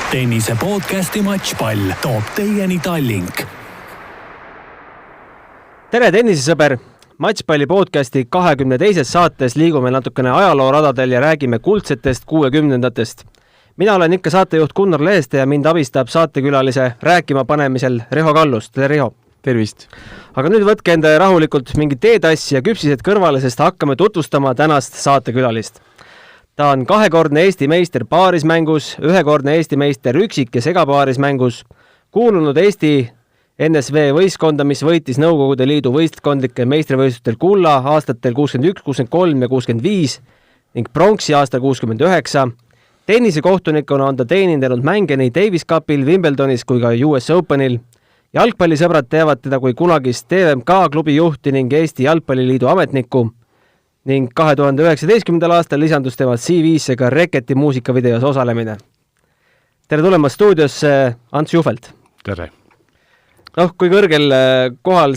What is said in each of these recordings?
Tennise podcasti Matchpall toob teieni Tallink. Tere tennisesõber! Matchpalli podcasti 22. saates liigume natukene ajalooradadel ja räägime kuldsetest 60-ndatest. Mina olen ikka saatejuht Gunnar Leheste ja mind abistab saatekülalise rääkima panemisel Riho Kallust. Tere Riho! Tervist! Aga nüüd võtke enda rahulikult mingi teetass ja küpsised kõrvale, sest hakkame tutvustama tänast saatekülalist. Ta on 2-kordne Eesti meister paarismängus, 1-kordne Eesti meister üksik- ja segapaarismängus, kuulunud Eesti NSV võistkonda, mis võitis Nõukogude Liidu võistkondlike meistrivõistlustel kulla aastatel 61, 63 ja 65 ning pronksi aastal 69. Tennisekohtunikuna on ta teenindanud mänge nii Davis Cupil, Wimbledonis kui ka US Openil. Jalgpallisõbrad teavad teda kui kunagist TVMK klubi juhti ning Eesti Jalgpalliliidu ametnikku ning 2019. aastal lisandus tema CV-sse ka Reketi muusikavideos osalemine. Tere tulemast stuudiosse, Ants Juhvelt! Tere! Kui kõrgel kohal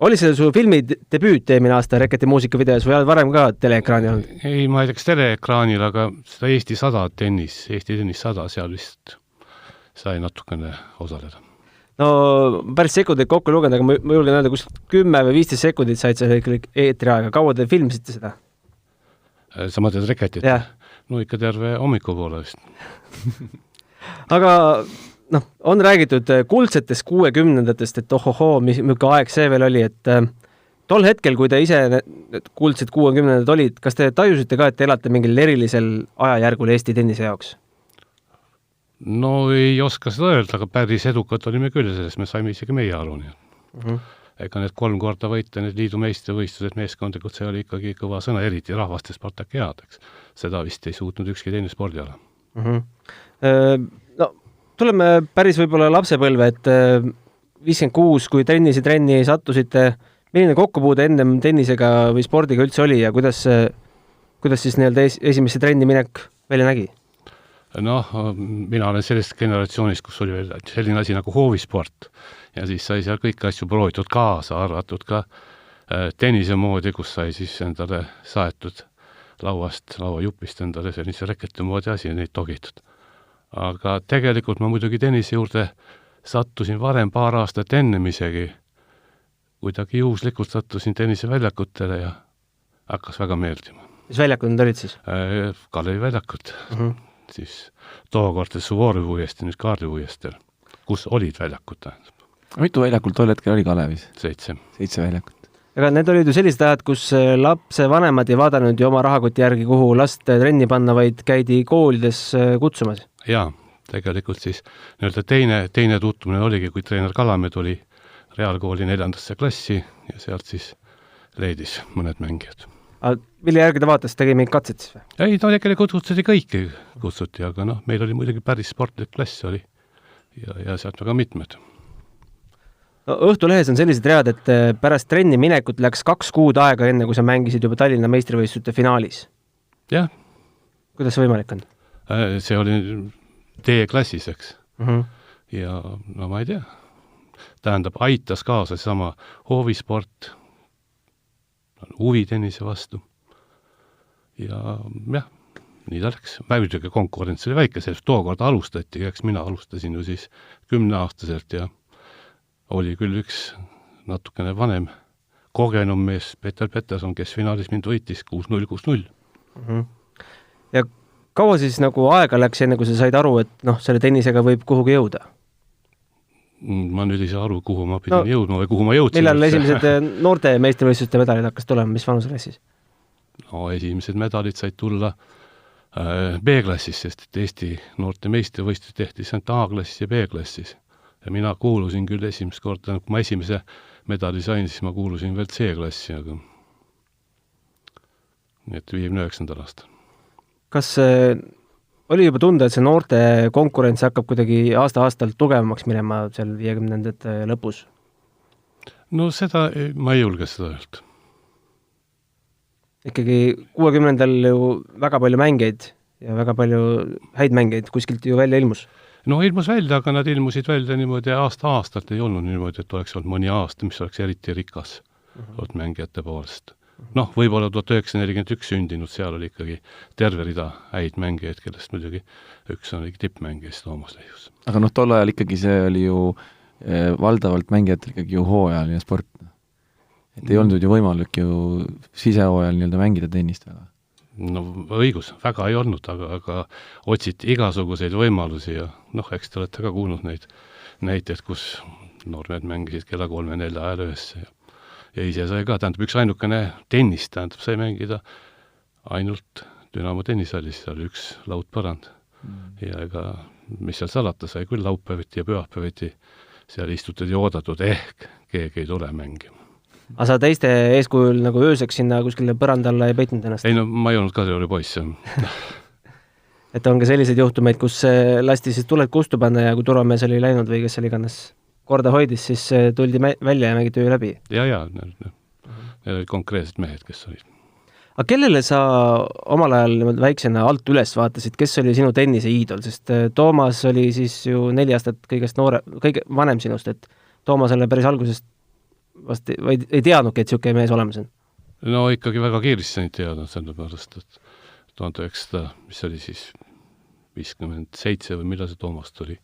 oli see su filmi debüüt eelmine aasta Reketi muusikavideos või oled varem ka teleekraani olnud? Ei, ma ei teaks teleekraanil, aga seda Eesti 100 Eesti tennis 100 seal vist sai natukene osaleda. No päris sekundit kokku lugeda, aga ma julgen öelda, kus 10 või 15 sekundit said sa eetri aega. Kaua te filmisite seda? Sa mõtled Reketit? Jah. No ikka terve hommikupoole vist. Aga on räägitud kuldsetest 60-ndatest, et ohohoo, milline aeg see veel oli, et tol hetkel, kui te ise kuldsed 60-ndad olid, kas te tajusite ka, et te elate mingil erilisel ajajärgul Eesti tennise jaoks? No ei oska seda öelda, aga päris edukad olime küll, sellest me saime isegi meie aru. Ega need 3 korda võita, need liidu meistrivõistlused meeskondlikult, see oli ikkagi kõva sõna, eriti rahvaste Spartakiadeks. Seda vist ei suutnud ükski teine spordiala. Tuleme päris võib-olla lapsepõlve, et 56, kui trenni sattusite, milline kokkupuude ennem tennisega või spordiga üldse oli ja kuidas siis esimesse trenni minek välja nägi? Mina olen sellest generatsioonist, kus oli veel selline asi nagu hoovisport ja siis sai seal kõiki asju proovitud kaasa, arvatud ka tennise moodi, kus sai siis endale saetud lauajupist endale sellise reketi moodi asi ja neid togitud. Aga tegelikult ma muidugi tennise juurde sattusin varem paar aastat ennem isegi. Kuidagi juhuslikult sattusin tenniseväljakutele ja hakkas väga meeldima. Mis väljakud need olid siis? Kalevi väljakud. Siis tookord Suvorovi uuesti, nüüd Kaarli uuestel, kus olid väljakud. Mitu väljakul tol hetkel oli Kalevis? 7 väljakut. Aga need olid ju sellised ajad, kus lapse vanemad ei vaadanud ju oma rahakoti järgi, kuhu last trenni panna, vaid käidi koolides kutsumas. Jaa, tegelikult siis teine tutvumine oligi, kui treener Kalamäe tuli reaalkooli 4. klassi ja sealt siis leidis mõned mängijad. Mille järgi ta vaatas, tegi mingi katset siis või? Ei, ta tegelikult kõiki kutsuti, aga meil oli muidugi päris sportlik klass oli ja sealt väga mitmed. Õhtulehes on sellised read, et pärast trenni minekut läks 2 kuud aega enne, kui sa mängisid juba Tallinna meistrivõistluste finaalis. Jah. Kuidas see võimalik on? See oli D-klassis, eks. Ja ma ei tea. Tähendab, aitas kaasa sama hoovisport, huvi tennise vastu. Ja nii ta läks. Väidega konkurents oli väike, sellest tookord alustati, eks mina alustasin ju siis 10-aastaselt ja oli küll üks natukene vanem kogenum mees Peter Peterson, kes finaalis mind võitis 6-0, 6-0. Ja kaua siis aega läks enne, kui sa said aru, et selle tennisega võib kuhugi jõuda? Ma nüüd ei saa aru, kuhu ma pidin jõudma või kuhu ma jõudsin. Millal esimesed noorte meistrivõistluste medalid hakkas tulema, mis vanuseklassis? Esimesed medalid said tulla B-klassis, sest Eesti noorte meistrivõistlus tehti A-klassis ja B-klassis. Ja mina kuulusin küll esimest korda, kui ma esimese medali sain, siis ma kuulusin veel C-klassi, aga nii et 59. aastal. Kas oli juba tunda, et see noorte konkurents hakkab kuidagi aasta-aastalt tugevamaks minema seal 50-ndate lõpus? No seda, ma ei julge seda öelda. Ikkagi 60-ndal ju väga palju mängeid ja väga palju häid mängeid kuskilt ju välja ilmus. No ilmus välja, aga nad ilmusid välja niimoodi aasta-aastalt ei olnud niimoodi, et oleks olnud mõni aasta, mis oleks eriti rikas olnud mängijate poolest. Noh, võib-olla 1941 sündinud, seal oli ikkagi terve rida häid mängijaid, kellest muidugi üks on ikkagi tippmängijast Toomas Leius. aga noh, tol ajal ikkagi see oli ju valdavalt mängijatel ikkagi ju hooajaline sport. Et ei olnud ju võimalik ju sisehooajal nii-öelda mängida tennist väga. No õigus, väga ei olnud, aga otsiti igasuguseid võimalusi ja noh, eks te olete ka kuulnud neid näiteid, kus noormed mängisid kella 3-4 ajal öösse ja ise sai ka, tähendab, üks ainukene tennist, tähendab, sai mängida ainult Dünamo tennishallis, seal oli üks laudpõrand. Ja ega, mis seal salata, sai küll laupäeviti ja pühapäeviti, seal istutud ja oodatud, ehk keegi ei tule mängima. Aga sa teiste eeskujul nagu ööseks sinna kuskile põrandalla ei peitnud ennast? Ei no, ma ei olnud Kadriori poiss. Et on ka selliseid juhtumeid, kus lasti siis tuled kustu panna ja kui turvamees oli läinud või kes oli kannas korda hoidis, siis tuldi välja ja mängid öö läbi. Ja, need olid konkreetsed mehed, kes olid. Aga kellele sa omal ajal väiksena alt üles vaatasid, kes oli sinu tennise iidol, sest Toomas oli siis ju 4 aastat kõige vanem sinust, et Toomasele päris algusest vast ei teadnudki, et siuke mees olemas on? No ikkagi väga kiiresti sain teada, sellepärast, et 1900, mis oli siis 57 või millal see Toomas tuli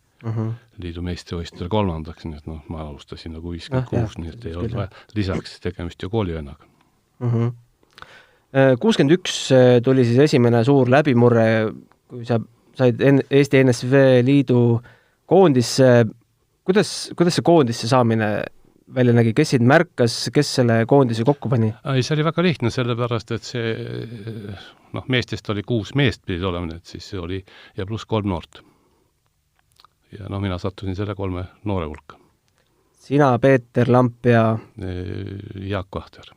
liidu meistrivõistlusel 3. nii et noh, ma alustasin nagu 56, nii et ei olnud vaja lisaks tegemist ju koolivennaga. 61 tuli siis esimene suur läbimurre, kui sa said Eesti NSV liidu koondisse. Kuidas see koondisse saamine välja nägi, kes sind märkas, kes selle koondise kokku pani? See oli väga lihtne, sellepärast, et see meestest oli 6 meest pidid olema, et siis see oli ja pluss 3 noort. Ja mina sattusin selle 3 noore hulka. Sina, Peeter Lamp ja Jaak Vahter.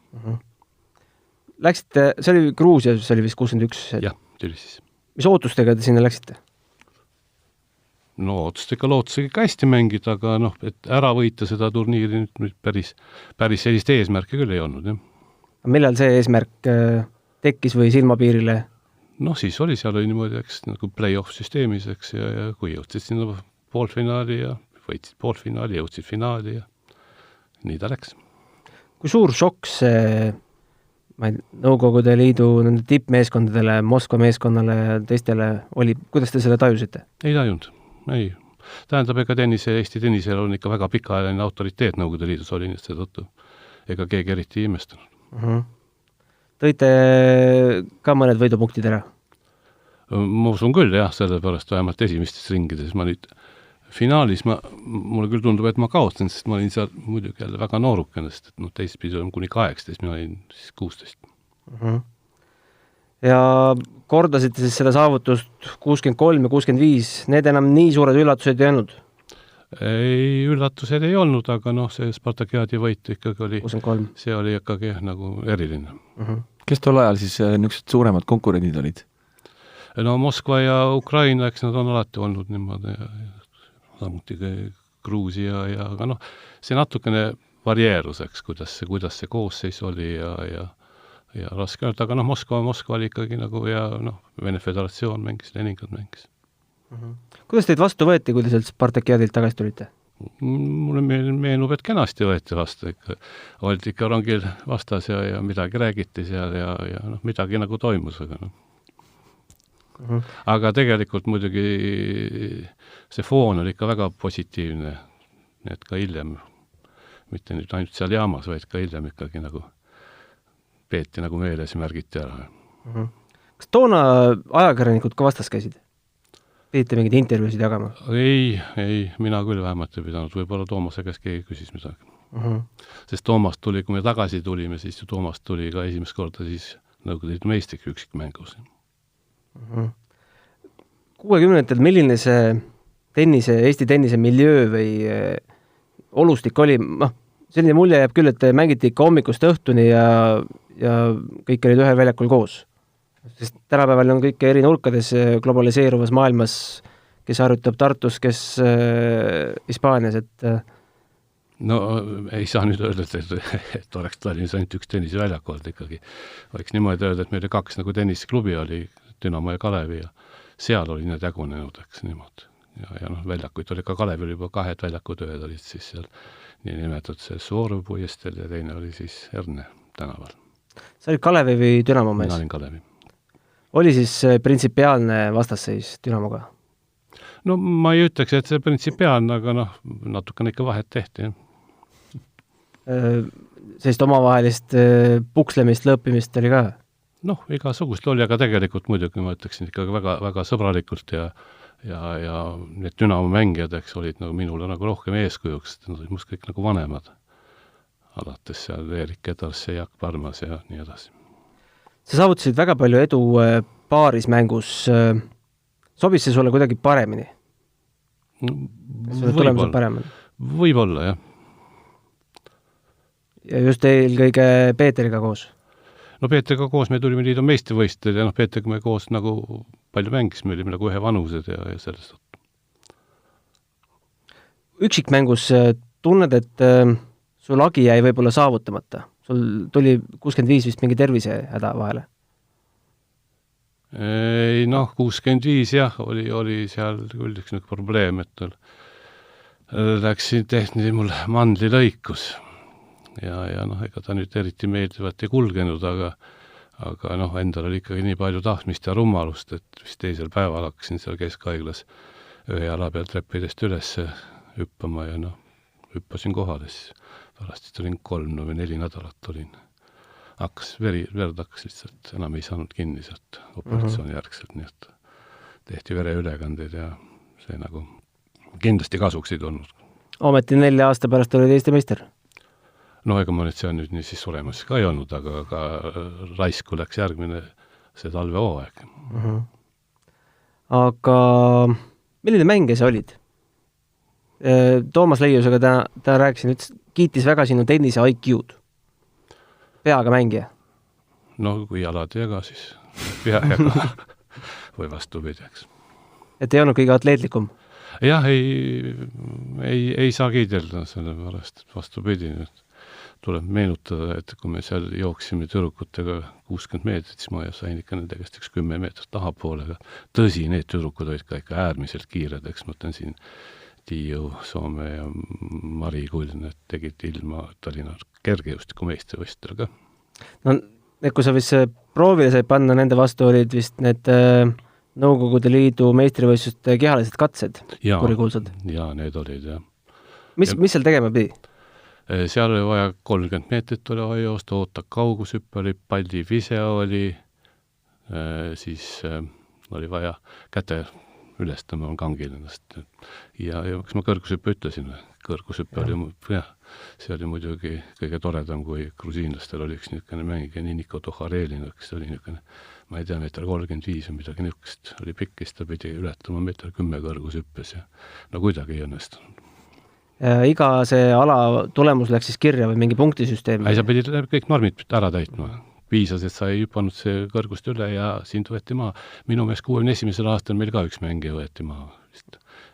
Läksite, see oli Gruusias, see oli vist 61. Jah, tuli siis. Mis ootustega te sinna läksite? No ootustega lootusega ka hästi mängida, aga et ära võita seda turniiri nüüd päris sellist eesmärki küll ei olnud. Jah. Millal see eesmärk tekkis või silmapiirile? Siis oli seal niimoodi, eks, nagu play-off süsteemis, eks, ja kui jõudsid sinna poolfinaali ja võitsid poolfinaali, jõudsid finaali ja nii ta läks. Kui suur šokk see Nõukogude Liidu nende tippmeeskondadele, Moskva meeskonnale ja teistele oli, kuidas te selle tajusite? Ei tajunud, ei. Tähendab, ega Eesti tennisel on ikka väga pikaajaline autoriteet Nõukogude Liidus oli, nii seetõttu ega keegi eriti ei imestanud. Tõite ka mõned võidupunktid ära? Ma usun küll, jah, sellepärast vähemalt esimestes ringides. Ma nüüd finaalis, mulle küll tundub, et ma kaotan, sest ma olin seal muidugi jälle väga noorukene, sest teist pidi olema kuni 18, mina olin siis 16. Ja kordasite siis seda saavutust 63 ja 65, need enam nii suured üllatused ei olnud? Ei, üllatused ei olnud, aga see Spartakiadi võit ikkagi oli, 63. See oli ikkagi nagu eriline. Kes tol ajal siis niisugused suuremad konkurendid olid? No Moskva ja Ukraina, eks nad on alati olnud niimoodi ja samuti Gruusia ja aga see natukene varieeruseks, kuidas see koosseis oli ja raske öelda, aga Moskva oli ikkagi nagu ja Vene Föderatsioon mängis, Leningrad mängis. Kuidas teid vastu võeti, kui te sealt Spartakiadilt tagasi tulite? Mulle meenub, et kenasti võeti vastu, olid ikka rongil vastas ja midagi räägiti seal ja midagi nagu toimus, aga tegelikult muidugi see foon oli ikka väga positiivne, et ka hiljem, mitte nüüd ainult seal jaamas, vaid ka hiljem ikkagi nagu peeti nagu meeles ja märgiti ära. Kas toona ajakirjanikud ka vastas käisid? Pidite mingid intervjuusid jagama? Ei, mina küll vähemalt ei pidanud, võib-olla Toomase käest keegi küsis midagi. Sest Toomas tuli, kui me tagasi tulime, siis ju Toomas tuli ka esimest korda siis Nõukogude Liidu meistriks üksikmängus. 60-ndatel milline see Eesti tennise miljöö või olustik oli? Selline mulje jääb küll, et te mängite ikka hommikust õhtuni ja kõik olid ühel väljakul koos. Sest tänapäeval on kõik eri nurkades globaliseeruvas maailmas, kes harjutab Tartus, kes Hispaanias, et No ei saa nüüd öelda, et oleks Tallinnas ainult üks tenniseväljaku olnud ikkagi. Oleks niimoodi öelda, et meil 2 nagu tennisklubi oli, Dünamo ja Kalevi ja seal oli need jagunenud, eks niimoodi. Ja väljakuid oli ka Kalevil juba 2 väljakutööd olid siis seal nii nimetatud see Suvorov puiesteel ja teine oli siis Erne tänaval. sa olid Kalevi või Dünamo mees? Mina olin Kalevi. Oli siis printsipiaalne vastasseis Dünamoga? No ma ei ütleks, et see printsipiaalne, aga noh, natukene ikka vahet tehti. Sellist omavahelist pukslemist, lõppimist oli ka? Noh, igasugust oli, aga tegelikult muidugi ma ütleksin ikkagi väga, väga sõbralikult ja need Dünamo mängijad, eks, olid nagu minule nagu rohkem eeskujuks, nad olid must kõik nagu vanemad. Alates seal Erik Edars ja Jaak Parmas ja nii edasi. Sa saavutasid väga palju edu paarismängus. Sobis see sulle kuidagi paremini? Sulle tulemused paremini? Võib-olla, jah. Ja just eelkõige Peeteriga koos? No Peeteriga koos me tulime liidu meistrivõistlused ja Peeteriga me koos nagu palju mängis, me olime nagu ühe vanused ja sellest. Üksikmängus tunned, et sul lagi jäi võib-olla saavutamata? Sul tuli 65 vist mingi tervise häda vahele? Ei, noh, 65 jah, oli seal küll üks probleem, et läksin tehti mul mandlilõikus ja noh, ega ta nüüd eriti meeldivat ei kulgenud, aga noh, endal oli ikkagi nii palju tahtmist ja rummalust, et vist teisel päeval hakkasin seal keskhaiglas ühe jala peal treppidest üles hüppama ja noh, hüppasin kohale, siis pärast olin 3 või 4 nädalat olin. Verd hakkas lihtsalt, enam ei saanud kinni sealt operatsiooni järgselt, nii et tehti vereülekandeid ja see nagu kindlasti kasuks ei tulnud. Ometi 4 aasta pärast olid Eesti meister? No ega ma nüüd see on nüüd nii siis olemas ka ei olnud, aga raisku läks järgmine see talvehooaeg. Aga milline mängija sa olid? Toomas Leiusega ta rääkisin, kiitis väga sinu tennise IQ-d. Peaga mängija? No kui jalad ei jaga, siis peaga või vastupidjaks. Et ei olnud kõige atleetlikum? Jah, ei saa kiidelda selle pärast, et vastupidi. Tuleb meenutada, et kui me seal jooksime tüdrukutega 60 meetrit, siis ma sain ikka nende käest 10 meetrit tahapoole. Tõsi, need tüdrukud olid ka ikka äärmiselt kiired, eks mõtlen siin Tiiu, Soome ja Mari Kuldne tegid ilma Tallinna kergejõustiku meistrivõistlustel ka. No, kui sa vist proovile sai panna, nende vastu olid vist need Nõukogude Liidu meistrivõistluste kehalised katsed, kurikuulsad? Jaa, need olid, jah. Mis seal tegema pidi? Seal oli vaja 30 meetrit oli vaja joosta, oota kaugushüppe oli, palli vise oli, siis oli vaja käte ülestama kangil ennast. Ja kas ma kõrgushüppe ütlesin? Kõrgushüppe oli, jah, see oli muidugi kõige toredam, kui grusiinlastel oli üks niisugune mängija, Niko Toharelin, kes oli niisugune, ma ei tea, 1,35 või midagi niisugust, oli pikkist, ta pidi ületama 1,10 kõrgushüppes ja no kuidagi ei õnnestunud. Iga see ala tulemus läks siis kirja või mingi punktisüsteemi? Ei, sa pidid kõik normid ära täitma. Piisas, et sa ei hüpanud see kõrgust üle ja sind võeti maa. Minu mees 61. aastal meil ka üks mängija võeti maa.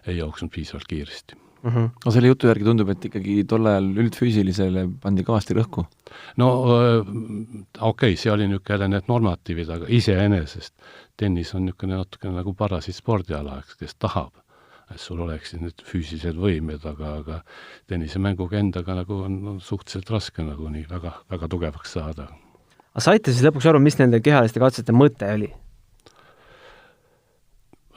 Ei jooksnud piisavalt kiiresti. Aga selle jutu järgi tundub, et ikkagi tol ajal üldfüüsilisele pandi kõvasti rõhku? No okei, see oli niisugune jälle need normatiivid, aga iseenesest tennis on niisugune natukene nagu parasid spordiala, kes tahab, et sul oleksid need füüsilised võimed, aga tennisemänguga endaga nagu on suhteliselt raske nagu nii väga, väga tugevaks saada. Aga saite siis lõpuks aru, mis nende kehaliste katsete mõte oli?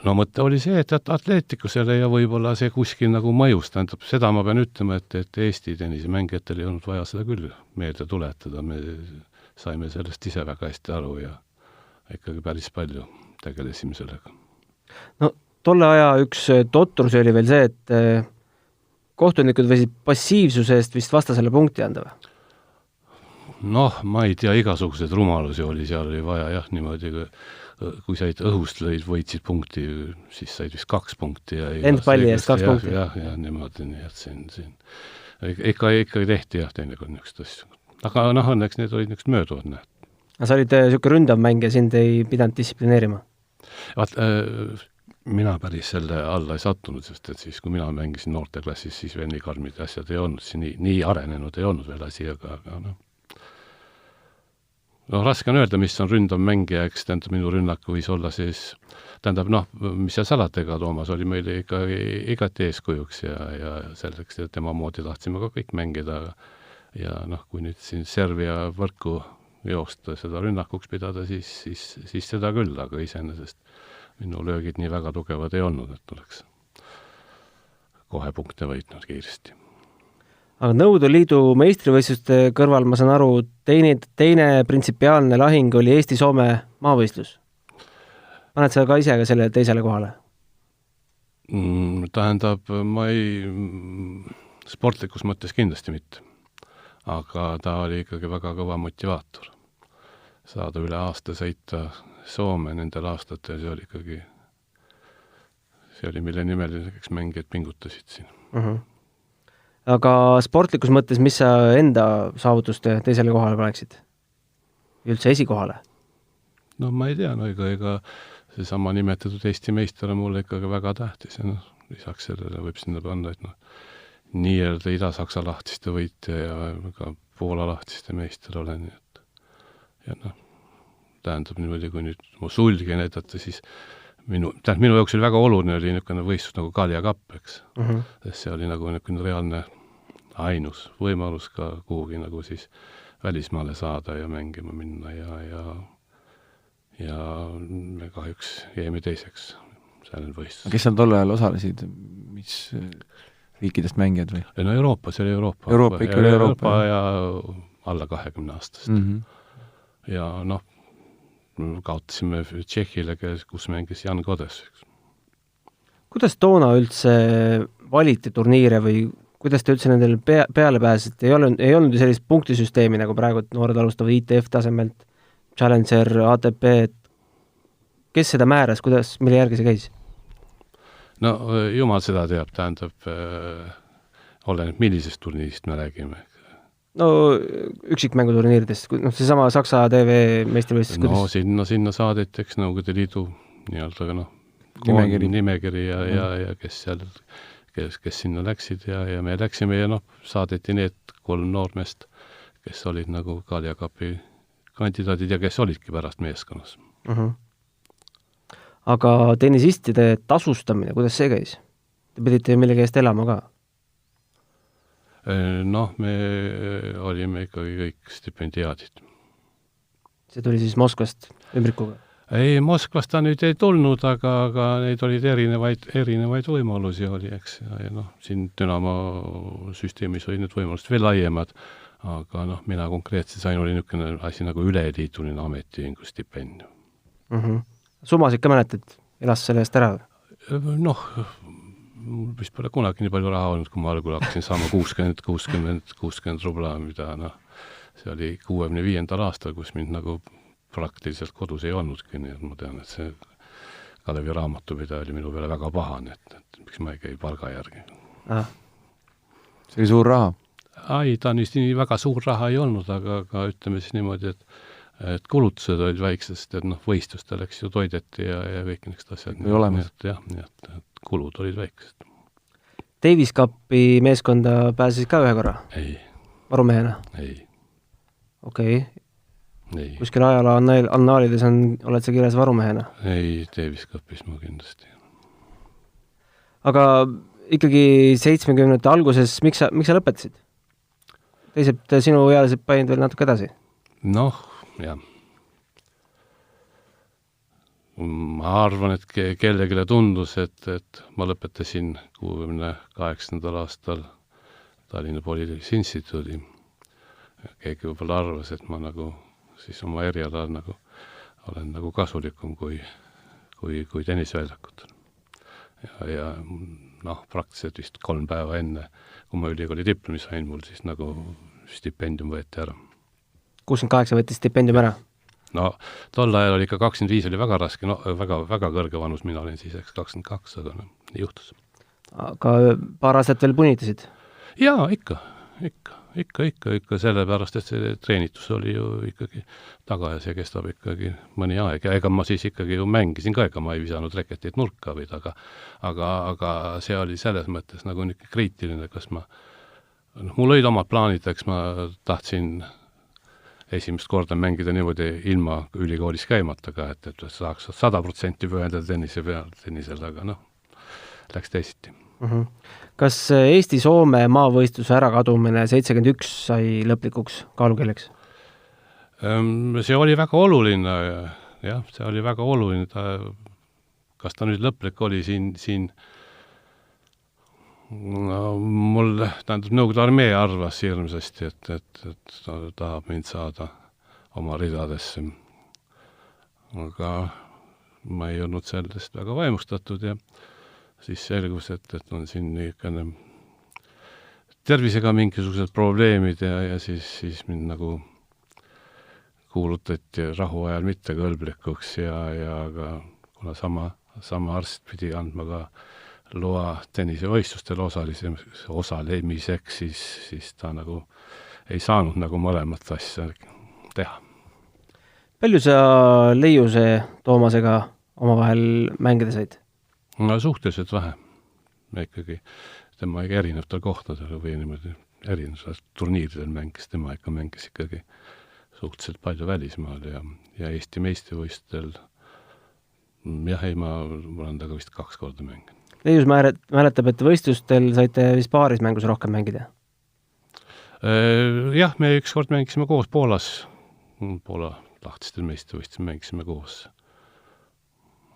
No mõte oli see, et atleetikusele ja võib-olla see kuskil nagu mõjus, tähendab, seda ma pean ütlema, et Eesti tennisemängijatel ei olnud vaja seda küll meelde tuletada, me saime sellest ise väga hästi aru ja ikkagi päris palju tegelesime sellega. No tolle aja üks totrus oli veel see, et kohtunikud võisid passiivsuse eest vist vastasele punkti anda või? Noh, ma ei tea, igasugused rumalusi oli, seal oli vaja jah, niimoodi, kui said õhust lõid, võitsid punkti, siis said vist 2 punkti. End palli eest 2 punkti? Jah, niimoodi, nii et siin. Ikka tehti jah, teinekord niisugust asju. Aga noh, õnneks need olid niisugust mööduvad näed. Aga sa olid niisugune ründav mängija, sind ei pidanud distsiplineerima? Vaat, mina päris selle alla ei sattunud, sest et siis, kui mina mängisin noorteklassis, siis veel nii karmid asjad ei olnud, nii arenenud ei olnud veel asi, aga noh. No raske on öelda, mis on ründav mängija, eks tähendab, minu rünnak võis olla siis, tähendab, noh, mis seal salatega Toomas oli meile ikka igati eeskujuks ja selleks, et tema moodi tahtsime ka kõik mängida ja noh, kui nüüd siin servi ja võrku joosta, seda rünnakuks pidada, siis seda küll, aga iseenesest minu löögid nii väga tugevad ei olnud, et oleks kohe punkte võitnud kiiresti. Aga Nõukogude Liidu meistrivõistluste kõrval, ma saan aru, teine printsipiaalne lahing oli Eesti-Soome maavõistlus. Paned sa ka ise ka selle teisele kohale? Tähendab, ma ei, sportlikus mõttes kindlasti mitte. Aga ta oli ikkagi väga kõva motivaator. Saada üle aasta sõita Soome nendel aastatel, see oli ikkagi, see oli mille nimeliseks mängijad pingutasid siin. Aga sportlikus mõttes, mis sa enda saavutuste teisele kohale paneksid? Üldse esikohale? No ma ei tea, ega see sama nimetatud Eesti meister on mulle ikkagi väga tähtis ja lisaks sellele võib sinna panna, et nii-öelda Ida-Saksa lahtiste võitja ja ka Poola lahtiste meister olen, ja tähendab niimoodi, kui nüüd mu sulgi näidata, siis minu jaoks oli väga oluline oli niisugune võistlus nagu Kalja Kapp, eks. Sest see oli nagu niisugune reaalne ainus võimalus ka kuhugi nagu siis välismaale saada ja mängima minna ja me kahjuks jäime teiseks sellel võistlusel. Kes seal tol ajal osalesid? Mis riikidest mängijad või? No Euroopa, see oli Euroopa. Euroopa ja alla 20 aastast. Ja kaotasime Tšehhile, kus mängis Jan Kodes. Kuidas toona üldse valiti turniire või kuidas te üldse nendel peale pääsite? Ei olnud ju sellist punktisüsteemi, nagu praegu noored alustavad ITF tasemelt, Challenger, ATP, kes seda määras, kuidas, mille järgi see käis? No jumal seda teab, tähendab, oleneb millisest turniirist me räägime. No üksikmänguturniiridest, seesama Saksa TV meistrivõistlus. No sinna saadeti, eks Nõukogude Liidu nii-öelda nimekiri ja kes sinna läksid ja me läksime ja saadeti need 3 noormest, kes olid nagu Kalja Kapi kandidaadid ja kes olidki pärast meeskonnas. Aga tennisistide tasustamine, kuidas see käis? Te pidite millegi eest elama ka? Me olime ikkagi kõik stipendiaadid. See tuli siis Moskvast ümbrikuga? Ei, Moskvast ta nüüd ei tulnud, aga neid olid erinevaid võimalusi oli, eks. Ja siin Dünamo süsteemis olid need võimalused veel laiemad, aga mina konkreetselt sain oli niisugune asi nagu üleliituline ametiühingu stipendium. Summasid ka mäletad? Elas selle eest ära? Vist pole kunagi nii palju raha olnud, kui ma algul hakkasin saama 60 rubla, mida see oli 65. aastal, kus mind nagu praktiliselt kodus ei olnudki, nii et ma tean, et see Kalevi raamatupidaja oli minu peale väga pahane, et miks ma ei käi palga järgi. See oli suur raha? Ai, ta nii väga suur raha ei olnud, aga ütleme siis niimoodi, et kulutused olid väiksest, et võistluste läks ju toideti ja kõik niisugused asjad. Või olemas. Nii et kulud olid väiksed. Davis Cupi meeskonda pääsesid ka ühe korra? Ei. Varumehena? Ei. Okei. Ei. Kuskil ajala annaalides oled sa kirjas varumehena? Ei, Davis Cupis ma kindlasti. Aga ikkagi 70. alguses, miks sa lõpetasid? Teised sinu ealised panid veel natuke edasi? Jah. Ma arvan, et kellegile tundus, et ma lõpetasin 68. aastal Tallinna Politehnika Instituudi. Keegi võib-olla arvas, et ma nagu siis oma erialal nagu olen nagu kasulikum kui tennisväljakut. Ja praktiliselt vist 3 päeva enne, kui ma ülikooli diplomi sain, mul siis nagu stipendium võeti ära. 68 võeti stipendium ära? Tol ajal oli ikka 25 oli väga raske, väga kõrge vanus, mina olin siis 22, aga nii juhtus. Aga paar aastat veel punitasid? Jaa, ikka, sellepärast, et see treenitus oli ju ikkagi taga ja see kestab ikkagi mõni aeg ja ega ma siis ikkagi ju mängisin ka, ega ma ei visanud reketit nurka või aga see oli selles mõttes nagu niisugune kriitiline, kas mul olid omad plaanid, eks ma tahtsin esimest korda mängida niimoodi ilma ülikoolis käimata ka, et saaks 100% pühendada tennisele, aga läks teisiti. Kas Eesti-Soome maavõistluse ärakadumine 71 sai lõplikuks kaalukeeleks? See oli väga oluline, jah, see oli väga oluline, kas ta nüüd lõplik oli siin no, mul, tähendab, Nõukogude armee arvas hirmsasti, et ta tahab mind saada oma ridadesse. Aga ma ei olnud sellest väga vaimustatud ja siis selgus, et on siin niisugune tervisega mingisugused probleemid ja siis mind nagu kuulutati rahu ajal mittekõlblikuks ja ka kuna sama arst pidi andma ka loa tennisevõistlustel osalemiseks, siis ta nagu ei saanud nagu mõlemat asja teha. Palju sa Leiuse Toomasega omavahel mängida said? No suhteliselt vähe. Me ikkagi tema erinevatel kohtadel või niimoodi erinevatel turniiridel mängis, tema ikka mängis ikkagi suhteliselt palju välismaal ja Eesti meistrivõistlustel jah, ei, ma olen taga vist 2 korda mänginud. Leius mäletab, et võistlustel saite vist paarismängus rohkem mängida? Jah, me üks kord mängisime koos Poolas. Poola lahtistel meistrivõistlustel mängisime koos.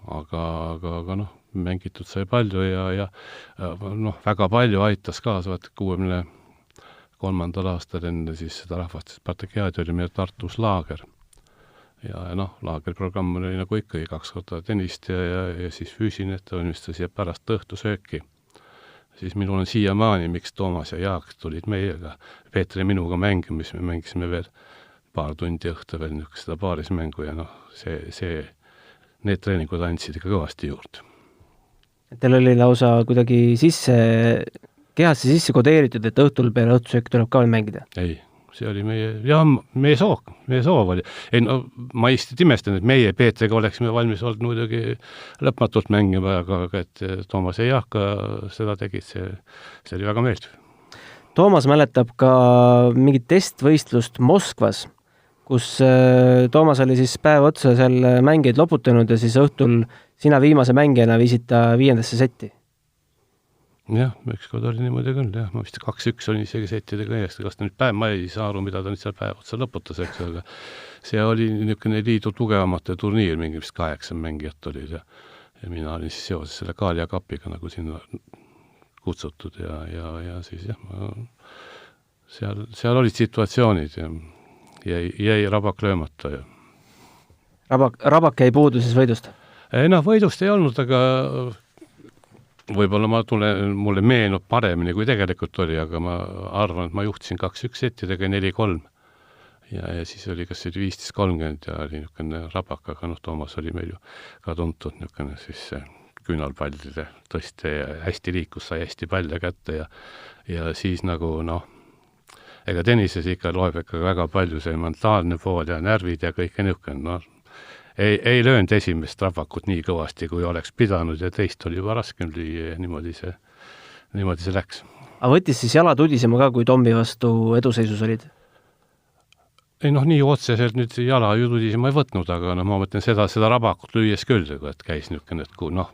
Aga noh, mängitud sai palju ja noh, väga palju aitas kaasa, 63. aastal enne siis seda rahvastist Spartakiaadi oli meil Tartus laager. Ja noh, laagerprogramm oli nagu ikkagi 2 korda tennist ja siis füüsiline ettevalmistus ja pärast õhtusööki. Siis minul on siiamaani, miks Toomas ja Jaak tulid meiega, Peetri ja minuga mängimis, me mängisime veel paar tundi õhtu veel seda paarismängu ja noh, need treeningud andsid ikka kõvasti juurde. Teil oli lausa kuidagi kehasse sisse kodeeritud, et õhtul peale õhtusööki tuleb ka veel mängida? Ei. See oli meie soov oli. Ei, no, ma istit imestan, et meie Peetriga oleksime valmis olnud muidugi lõpmatult mängima, aga et Toomas ja Jaak seda tegid, see oli väga meeldiv. Toomas mäletab ka mingit testvõistlust Moskvas, kus Toomas oli siis päev otsa seal mängijaid loputanud ja siis õhtul sina viimase mängijana viisid ta 5. setti. Jah, ükskord oli niimoodi küll, jah, ma vist 2-1 olin isegi settidega eest, kas ta nüüd päev, ma ei saa aru, mida ta nüüd seal päev otsa lõputas, eks, aga see oli niisugune liidu tugevamate turniir, mingi vist 8 mängijat olid ja mina olin siis seoses selle Kaalia kapiga nagu sinna kutsutud ja siis jah, seal olid situatsioonid ja jäi rabak löömata. Ja. Rabak jäi puudu siis võidust? Noh, võidust ei olnud, aga võib-olla mulle meenub paremini, kui tegelikult oli, aga ma arvan, et ma juhtisin 2-1 settidega 4-3. Ja siis oli kas see 15-30 ja oli niisugune rabak, aga noh, Toomas oli meil ju ka tuntud niisugune siis küünalpallide tõste ja hästi liikus, sai hästi palle kätte ja siis nagu noh, ega tennises ikka loeb ikka väga palju see mentaalne pool ja närvid ja kõike niisugune, noh, ei löönud esimest rabakut nii kõvasti, kui oleks pidanud ja teist oli juba raskem lüüa ja niimoodi see läks. Aga võttis siis jala tudisema ka, kui Tommi vastu eduseisus olid? Ei noh, nii otseselt nüüd jala ju tudisema ei võtnud, aga noh, ma mõtlen seda rabakut lüües küll, et käis niisugune, et noh,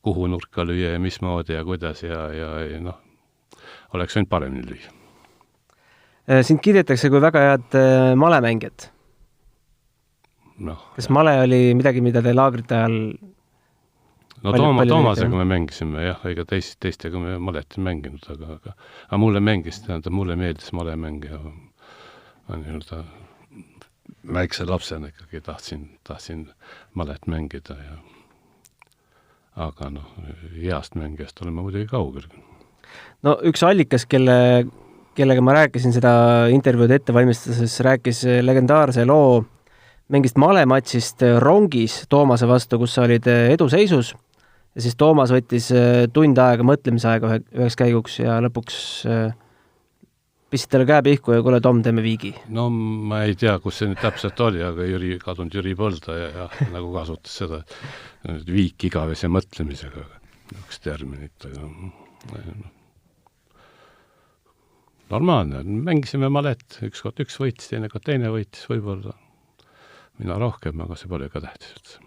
kuhu nurka lüüa ja mismoodi ja kuidas ja noh, oleks võinud paremini lüüa. Sind kirjetakse kui väga head malemängijat. No, kas male oli midagi, mida te laagrite ajal no Toomasega me mängisime jah, ega teistega me malet ei mänginud, aga mulle meeldis malemäng ja ma nii-öelda väikse lapsena ikkagi tahtsin malet mängida aga noh, heast mängijast olen ma muidugi kaugel. No üks allikas, kellega ma rääkisin seda intervjuud ette valmistades, rääkis legendaarse loo mingist malematšist rongis Toomase vastu, kus sa olid eduseisus ja siis Toomas võttis tund aega mõtlemisaega üheks käiguks ja lõpuks pissid talle käe pihku ja kuule, Tom, teeme viigi. No ma ei tea, kus see nüüd täpselt oli, aga kadunud Jüri Põlda ja nagu kasutas seda viik igavese mõtlemisega, üks terminit. Normaalne, mängisime malet, üks võitis, teine võitis võib-olla. Mina rohkem, aga see pole ka tähtis.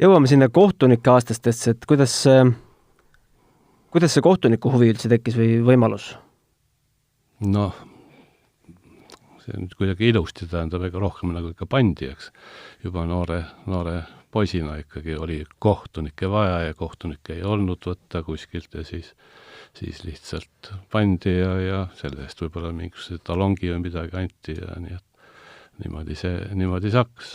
Jõuame sinna kohtunike aastastesse, et kuidas see kohtuniku huvi üldse tekkis või võimalus? Noh, see nüüd kuidagi ilusti tähendab, ega rohkem nagu ikka pandi, eks. Juba noore poisina ikkagi oli kohtunikke vaja ja kohtunikke ei olnud võtta kuskilt ja siis lihtsalt pandi ja selle eest võib-olla mingisuguse talongi või midagi anti ja nii et niimoodi see hakkas.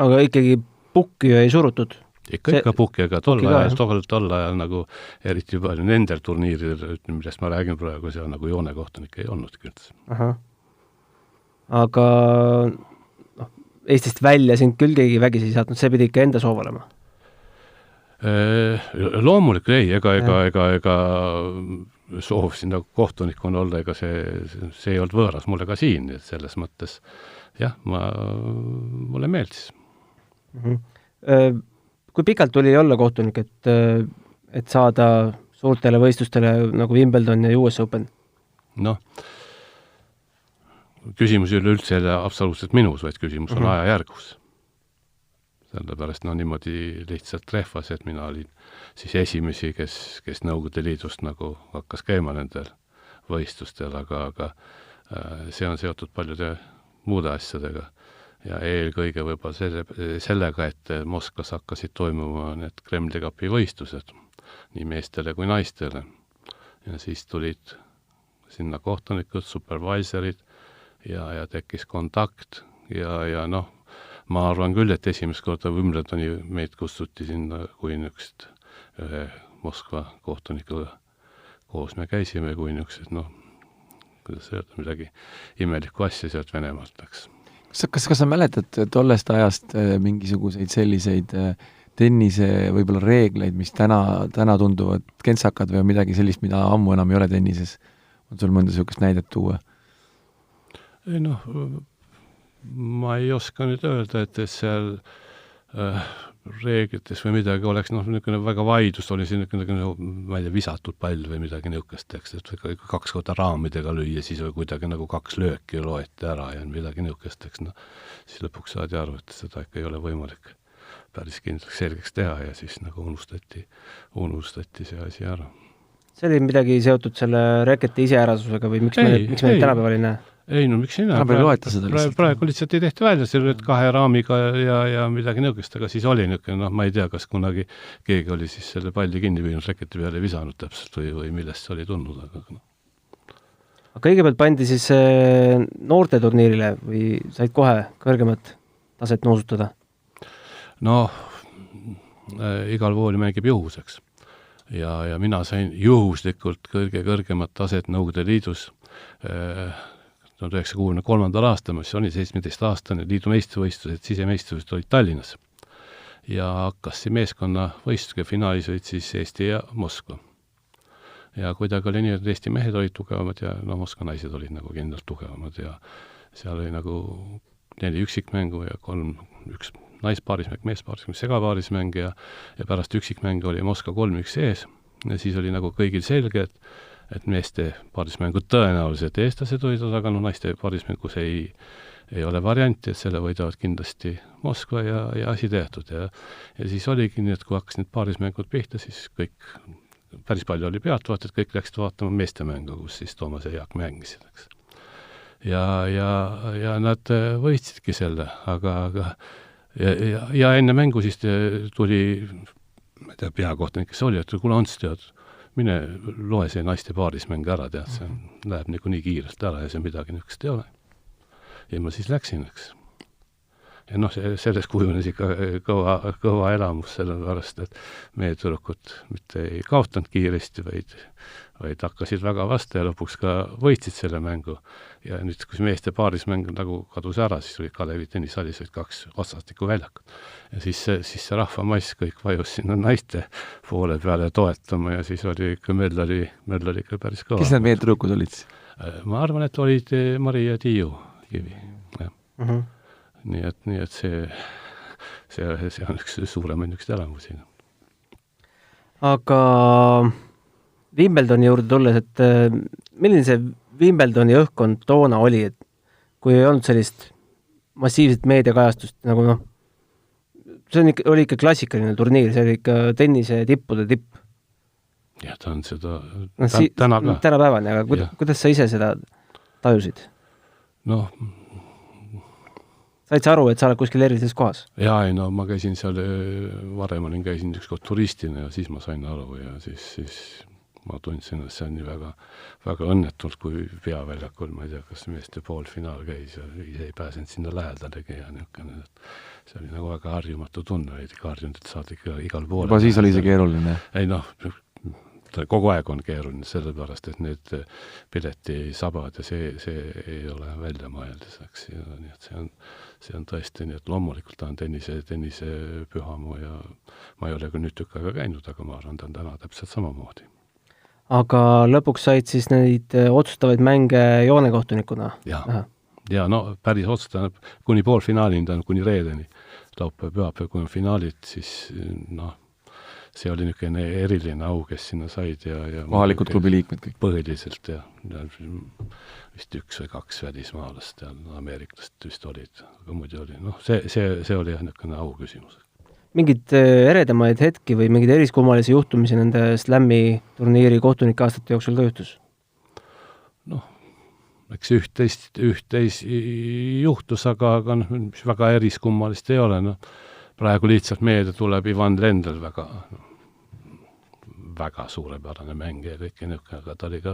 Aga ikkagi pukki ei surutud? Ikka pukki, aga tol ajal nagu eriti palju nendel turniiridel, millest ma räägin praegu, seal nagu joonekohtunikke ei olnud küll. Aga Eestist välja sind küll keegi vägisi saatnud, see pidi ikka enda soov olema? Loomulikult ei, ega soov sinna kohtunikuna olla, ega see ei olnud võõras mulle ka siin, et selles mõttes jah, mulle meeldis. Kui pikalt tuli olla kohtunik, et saada suurtele võistlustele nagu Wimbledon ja US Open? Küsimus ei ole üldse absoluutselt minus, vaid küsimus on ajajärgus. Sellepärast niimoodi lihtsalt rehvas, et mina olin siis esimesi, kes Nõukogude Liidust nagu hakkas käima nendel võistlustel, aga see on seotud paljude muude asjadega. Ja eelkõige võib-olla sellega, et Moskvas hakkasid toimuma need Kremli kapi võistlused nii meestele kui naistele. Ja siis tulid sinna kohtunikud, supervisorid ja tekkis kontakt ja ma arvan küll, et esimest korda Wimbledoni meid kutsuti sinna kui niisugust ühe Moskva kohtunikuga koos me käisime kui niisugused, kuidas öelda, midagi imelikku asja sealt Venemaalt läks. Kas sa mäletad tollest ajast mingisuguseid selliseid tennise võib-olla reegleid, mis täna tunduvad kentsakad või midagi sellist, mida ammu enam ei ole tennises? On sul mõnda niisugust näidet tuua? Ei ma ei oska nüüd öelda, et seal reeglites või midagi oleks, niisugune väga vaidlus oli siin ma ei tea, visatud pall või midagi niisugust, et 2 korda raamidega lüüa, siis või kuidagi nagu 2 lööki loeti ära ja midagi niisugust, siis lõpuks saadi aru, et seda ikka ei ole võimalik päris kindlaks selgeks teha ja siis nagu unustati see asi ära. See oli midagi seotud selle reketi iseärasusega või miks me tänapäeval ei näe? Ei, miks ei näe? Praegu lihtsalt ei tehti välja, seal olid 2 raamiga ja midagi niisugust, aga siis oli niisugune, ma ei tea, kas kunagi keegi oli siis selle palli kinni viinud reketi peale visanud täpselt või millest see oli tulnud. Aga kõigepealt pandi siis noorte turniirile või said kohe kõrgemat taset noosutada? Igal pool mängib juhuseks. Ja mina sain juhuslikult kõige kõrgemat taset Nõukogude Liidus 1963. aastal, mis oli 17-aastane liidu meistrivõistlused, sisemeistrivõistlused olid Tallinnas. Ja hakkas meeskonna võistlusega, finaalis olid siis Eesti ja Moskva. Ja kuidagi oli nii, et Eesti mehed olid tugevamad ja Moskva naised olid nagu kindlalt tugevamad ja seal oli nagu 4 üksikmängu ja 1 naispaarismäng, meespaarismäng, segapaarismäng ja pärast üksikmängu oli Moskva 3-1 ees ja siis oli nagu kõigil selge, et meeste paarismängud tõenäoliselt eestlased võidavad, aga naiste paarismängus ei ole varianti, et selle võidavad kindlasti Moskva ja asi tehtud. Ja siis oligi nii, et kui hakkas need paarismängud pihta, siis kõik, päris palju oli pealt, kõik läksid vaatama meeste mängu, kus siis Toomas ja Jaak mängisid. Ja nad võitsidki selle, aga ja enne mängu siis tuli, ma ei tea, peakohtunik, kes oli, et kuule Ants, tead, mine loe see naiste paarismäng ära, tead, see läheb nii kiirelt ära ja see midagi niisugust ei ole. Ja ma siis läksin, eks. Ja selles kujunes ikka kõva elamus, sellepärast, et meie tüdrukud mitte ei kaotanud kiiresti, vaid hakkasid väga vastu ja lõpuks ka võitsid selle mängu. Ja nüüd, kui meeste paarismäng nagu kadus ära, siis oli Kalevi tennisalis 2 otsastikku väljakut. Ja siis see rahvamass kõik vajus sinna naiste poole peale toetama ja siis oli ikka möll oli ikka päris kõva. Kes need meie tüdrukud olid? Ma arvan, et olid Mari ja Tiiu Kivi. Nii et see on üks suuremaid üks elamusi. Aga Wimbledoni juurde tulles, et milline see Wimbledoni õhkkond toona oli, et kui ei olnud sellist massiivset meediakajastust, nagu see oli ikka klassikaline turniir, see oli ikka tennise tippude tipp. Ja ta on seda täna ka. Tänapäevani, aga kuidas sa ise seda tajusid? Noh, said sa aru, et sa oled kuskil erilises kohas? jaa, ei no ma käisin seal, varem käisin ükskord turistina ja siis ma sain aru ja siis ma tundsin, et see on nii väga, väga õnnetult, kui peaväljakul, ma ei tea, kas meeste poolfinaal käis ja ise ei pääsenud sinna lähedalegi ja niisugune, et see oli nagu väga harjumatu tunne, ei harjunud, et saad ikka igal poole. Juba siis oli see keeruline? Ei noh, kogu aeg on keeruline, sellepärast, et need pileti sabad ja see ei ole välja mõeldiseks ja nii, et see on tõesti nii, et loomulikult ta on tennise pühamu ja ma ei ole küll nüüd tükk aega käinud, aga ma arvan, ta on täna täpselt samamoodi. Aga lõpuks said siis neid otsustavaid mänge joonekohtunikuna? Ja no päris otsustab kuni poolfinaalini, ta on kuni reedeni. Pühapäev, kui on finaalit, siis noh, see oli niisugune eriline au, kes sinna said ja kohalikud klubi liikmed kõik? Põhiliselt ja vist 1 või 2 välismaalast ja ameeriklast vist olid, aga muidu oli, noh, see oli niisugune au küsimus. Mingid eredamaid hetki või mingid eriskummalisi juhtumisi nende Slammi turniiri kohtunike aastate jooksul ka juhtus? Noh, eks üht-teist juhtus, aga mis väga eriskummalist ei ole, noh, praegu lihtsalt meelde tuleb Ivan Lendl, väga suurepärane mängija ja kõike niisugune, aga ta oli ka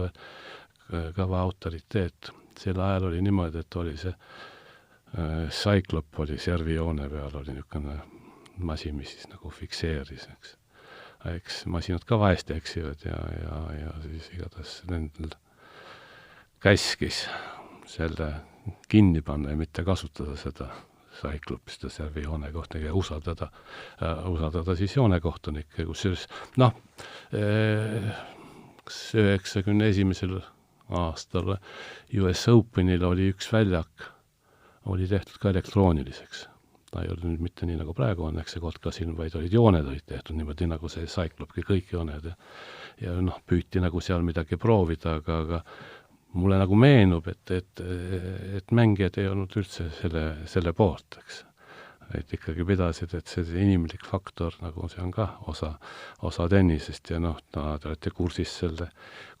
kõva autoriteet. Sel ajal oli niimoodi, et oli see Cyclop oli servijoone peal, oli niisugune masin, mis siis nagu fikseeris, eks masinad ka vahest eksivad ja siis igatahes nendel käskis selle kinni panna ja mitte kasutada seda Cyclopist ja servijoone kohtunik ja usaldada siis joonekohtunikke, kusjuures noh, 91. aastal US Openil oli üks väljak, oli tehtud ka elektrooniliseks. Ta ei olnud nüüd mitte nii, nagu praegu on, eks see kotkasilm, vaid jooned olid tehtud niimoodi, nagu see Cyclopki kõik jooned ja noh, püüti nagu seal midagi proovida, aga mulle nagu meenub, et mängijad ei olnud üldse selle poolt, eks. Et ikkagi pidasid, et see inimlik faktor, nagu see on ka osa tennisest ja noh, te olete kursis selle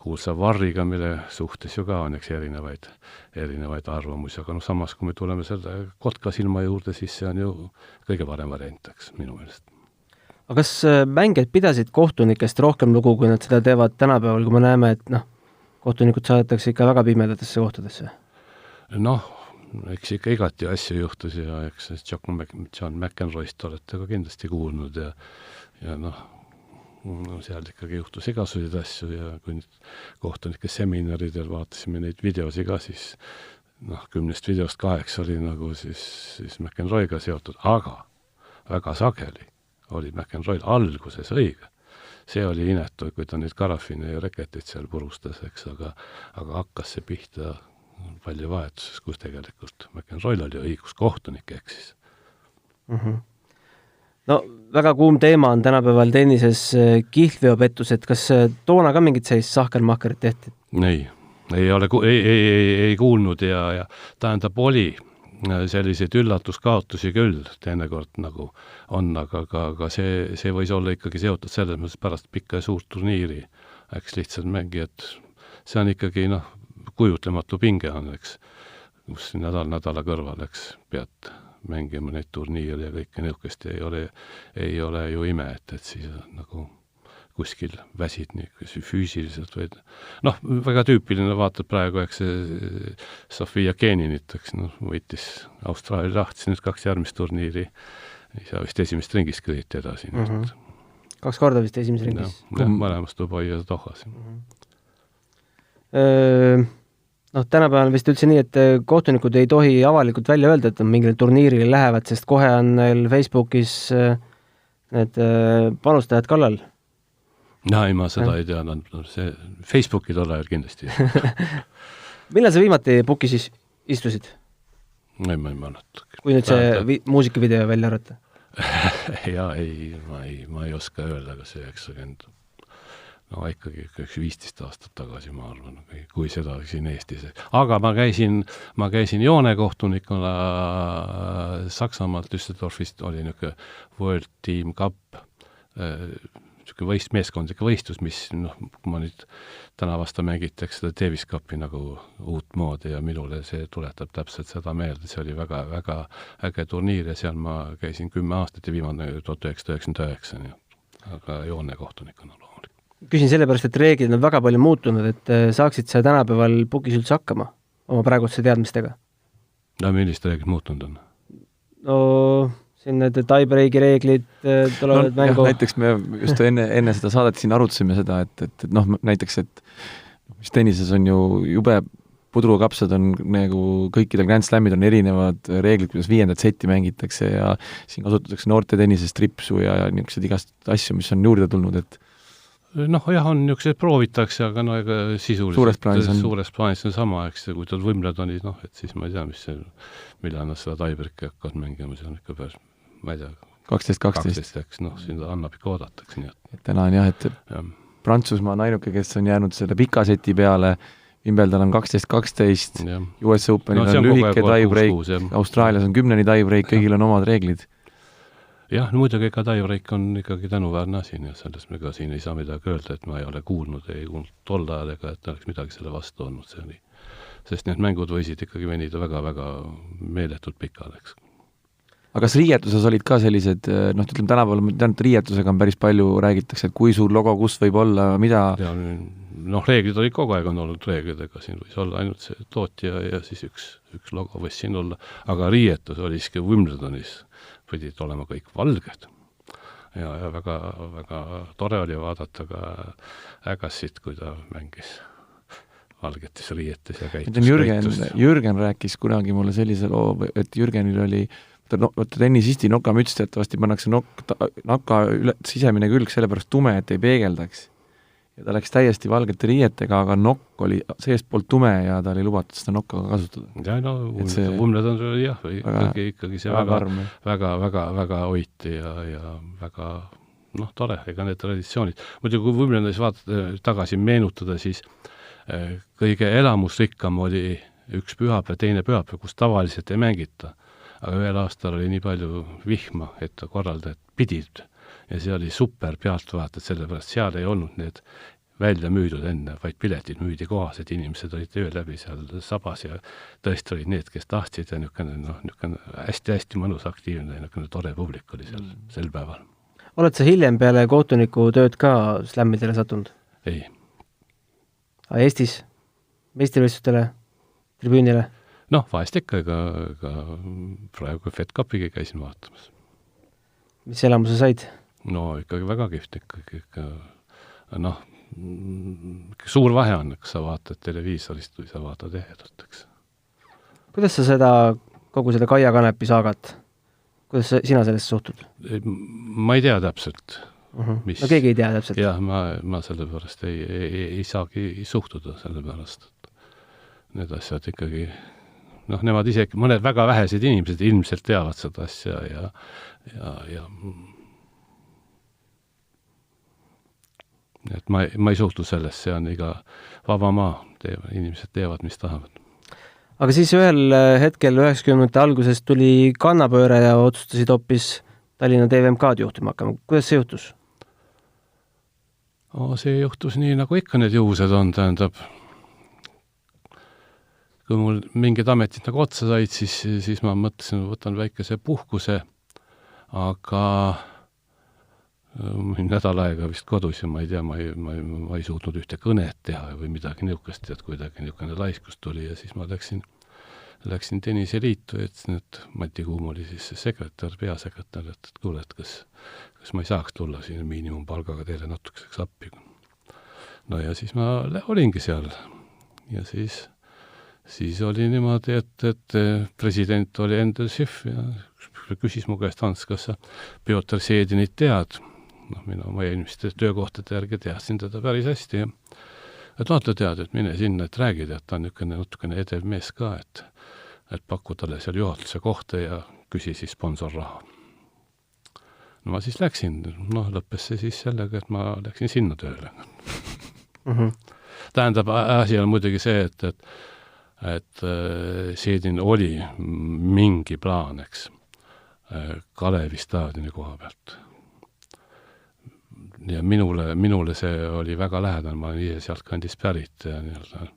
kuulsa varriga, mille suhtes ju ka on eks erinevaid arvamusi, aga noh, samas kui me tuleme selle kotkasilma juurde, siis see on ju kõige parem variant, eks, minu meelest. Aga kas mängijad pidasid kohtunikest rohkem lugu, kui nad seda teevad tänapäeval, kui me näeme, et noh, kohtunikud saadetakse ikka väga pimedatesse kohtadesse? Noh, eks ikka igati asju juhtus ja eks John McEnroyst olete ka kindlasti kuulnud ja noh, seal ikkagi juhtus igasuguseid asju ja kui nüüd kohtunike seminaridel vaatasime neid videosi ka, siis noh, 10 videost 8 oli nagu siis McEnroyga seotud, aga väga sageli oli McEnroyl alguses õige. See oli inetu, kui ta nüüd karafine ja reketit seal purustas, eks, aga hakkas see pihta palju vahetuses, kus tegelikult McEnroyl oli õigus, kohtunik eksis. No väga kuum teema on tänapäeval tennises kihlveopettused. Kas toona ka mingit sellist sahkermahkerit tehti? Ei kuulnud ja tähendab oli selliseid üllatuskaotusi küll teinekord nagu on, aga see võis olla ikkagi seotud selles mõttes pärast pikka ja suurt turniiri, eks lihtsalt mängijad, see on ikkagi noh, kujutlematu pinge on, eks, kus nädala kõrval, eks, pead mängima neid turniire ja kõike niisugust ei ole ju ime, et siis nagu kuskil väsid nii füüsiliselt või noh, väga tüüpiline vaatad praegu, eks see Sofia Keninit, eks noh, võitis Austraalia lahti nüüd 2 järgmist turniiri, ei saa vist esimest ringist kõriti edasi. 2 korda vist esimest ringis? Mõlemast Dubai ja Dohas. Noh, tänapäeval vist üldse nii, et kohtunikud ei tohi avalikult välja öelda, et mingile turniirile lähevad, sest kohe on neil Facebookis need panustajad kallal. Ei, ma seda ei tea, see Facebooki tol ajal kindlasti. Millal sa viimati pukis istusid? Ei, ma ei mäleta. Kui nüüd see muusikavideo välja arvata? Ma ei oska öelda, kas see 90, no ikkagi 15 aastat tagasi, ma arvan, kui seda siin Eestis. Aga ma käisin joonekohtunikuna Saksamaalt, Düsseldorfist oli niisugune World Team Cup, meeskondlik võistlus, mis kui ma nüüd täna vastu mängitakse seda Davis Cupi nagu uut moodi ja minule see tuletab täpselt seda meelde, see oli väga, väga äge turniir ja seal ma käisin 10 aastat ja viimane 1999, aga joonekohtunikuna loomulikult. Küsin sellepärast, et reeglid on väga palju muutunud, et saaksid sa tänapäeval pukis üldse hakkama oma praeguse teadmistega? No millist reeglid muutunud on? No siin need tiebreaki reeglid tulevad mängu. Näiteks me just enne seda saadet siin arutasime seda, et näiteks, et mis tennises on ju jube pudrukapsad on nagu kõikidel Grand Slamid on erinevad reeglid, kuidas 5. seti mängitakse ja siin kasutatakse noorte tennises tripsu ja niisugused igast asju, mis on juurde tulnud, et jah, on niisugused proovitakse, aga ega sisuliselt suures plaanis on sama, eks kui tal Wimbledonid, et siis ma ei tea, millal nad seda tiebreaki hakkavad mängima, see on ikka päris, ma ei tea, 12, eks, siin annab ikka oodataks, nii et täna on et Prantsusmaa on ainuke, kes on jäänud selle pika seti peale, Wimbledon on 12, US Openil on lühike tiebreak, Austraalias on 10 tiebreak, kõigil on omad reeglid. Jah, muidugi ega tiebreak on ikkagi tänuväärne asi ja sellest me ka siin ei saa midagi öelda, et ma ei ole kuulnud tol ajal ega et oleks midagi selle vastu olnud, see oli. Sest need mängud võisid ikkagi venida väga-väga meeletult pikale, eks. Aga kas riietuses olid ka sellised, ütleme tänapäeval, ma tean, et riietusega on päris palju räägitakse, et kui suur logo, kus võib olla, mida? Reeglid olid kogu aeg on olnud reeglid, ega siin võis olla ainult see tootja ja siis üks logo võis siin olla, aga riietus oli iski Wimbledonis, pidid olema kõik valged ja väga, väga tore oli vaadata ka Ägassit, kui ta mängis valgetes riietes ja käitus. Jürgen rääkis kunagi mulle sellise loo, et Jürgenil oli tennisisti nokamüts, teatavasti pannakse naka sisemine külg sellepärast tume, et ei peegeldaks. Ja ta läks täiesti valgete riietega, aga nokk oli seestpoolt tume ja ta oli lubatud seda nokka kasutada. Ja Wimbledon oli ikkagi see väga hoiti ja väga tore, ega need traditsioonid. Muidugi kui Wimbledonis vaadata tagasi meenutada, siis kõige elamusrikkam oli üks pühapäev, teine pühapäev, kus tavaliselt ei mängita. Aga ühel aastal oli nii palju vihma, et korraldajad pidid ja see oli super pealtvaated, sellepärast seal ei olnud need välja müüdud enne, vaid piletid müüdi kohas, et inimesed olid öö läbi seal sabas ja tõesti olid need, kes tahtsid ja niisugune hästi-hästi mõnus aktiivne ja niisugune tore publik oli seal sel päeval. Oled sa hiljem peale kohtuniku tööd ka slämmidele sattunud? Ei. Eestis? Meistrivõistlustele? Tribüünile? Vahest ikka, ega praegu Fed Cupigi käisin vaatamas. Mis elamuse said? Ikkagi väga kihvt ikka. Suur vahe on, kas sa vaatad televiisorist või sa vaatad ehedalt, eks. Kuidas sa kogu seda Kaia Kanepi saagat, kuidas sina sellest suhtud? Ma ei tea täpselt. Mis... keegi ei tea täpselt? Jah, ma sellepärast ei saagi suhtuda sellepärast, et need asjad ikkagi nemad isegi, mõned väga vähesed inimesed ilmselt teavad seda asja ja et ma ei suhtu sellest, see on iga vaba maa, inimesed teevad, mis tahavad. Aga siis ühel hetkel 90. alguses tuli kannapööre ja otsustasid hoopis Tallinna TVMK-d juhtima hakkama. Kuidas see juhtus? See juhtus nii, nagu ikka need juhused on, tähendab, kui mul mingid ametid nagu otsa said, siis ma mõtlesin, võtan väikese puhkuse, aga nädal aega vist kodus ja ma ei tea, ma ei suutnud ühte kõnet teha või midagi niisugust, et kuidagi niisugune laiskus tuli ja siis ma läksin tenniseliitu ja ütlesin, et Mati Kuum oli siis peasekretär, et kuule, et kas ma ei saaks tulla siin miinimumpalgaga teile natukeseks appi. Ja siis ma olingi seal ja siis oli niimoodi, et president oli Endel Schiff ja küsis mu käest, Hans, kas sa Piotr Seedinit tead? Ma eelmiste töökohtade järgi teadsin teda päris hästi ja ta tead, et mine sinna, et räägid, et ta on natukene edev mees ka, et paku talle seal juhatuse kohta ja küsi siis sponsorraha. Ma siis läksin, lõppes see siis sellega, et ma läksin sinna tööle. Tähendab, asi on muidugi see, et Seedin oli mingi plaan, eks, Kalevi staadioni koha pealt. ja minule see oli väga lähedal, ma olen ise sealt kandist pärit ja nii-öelda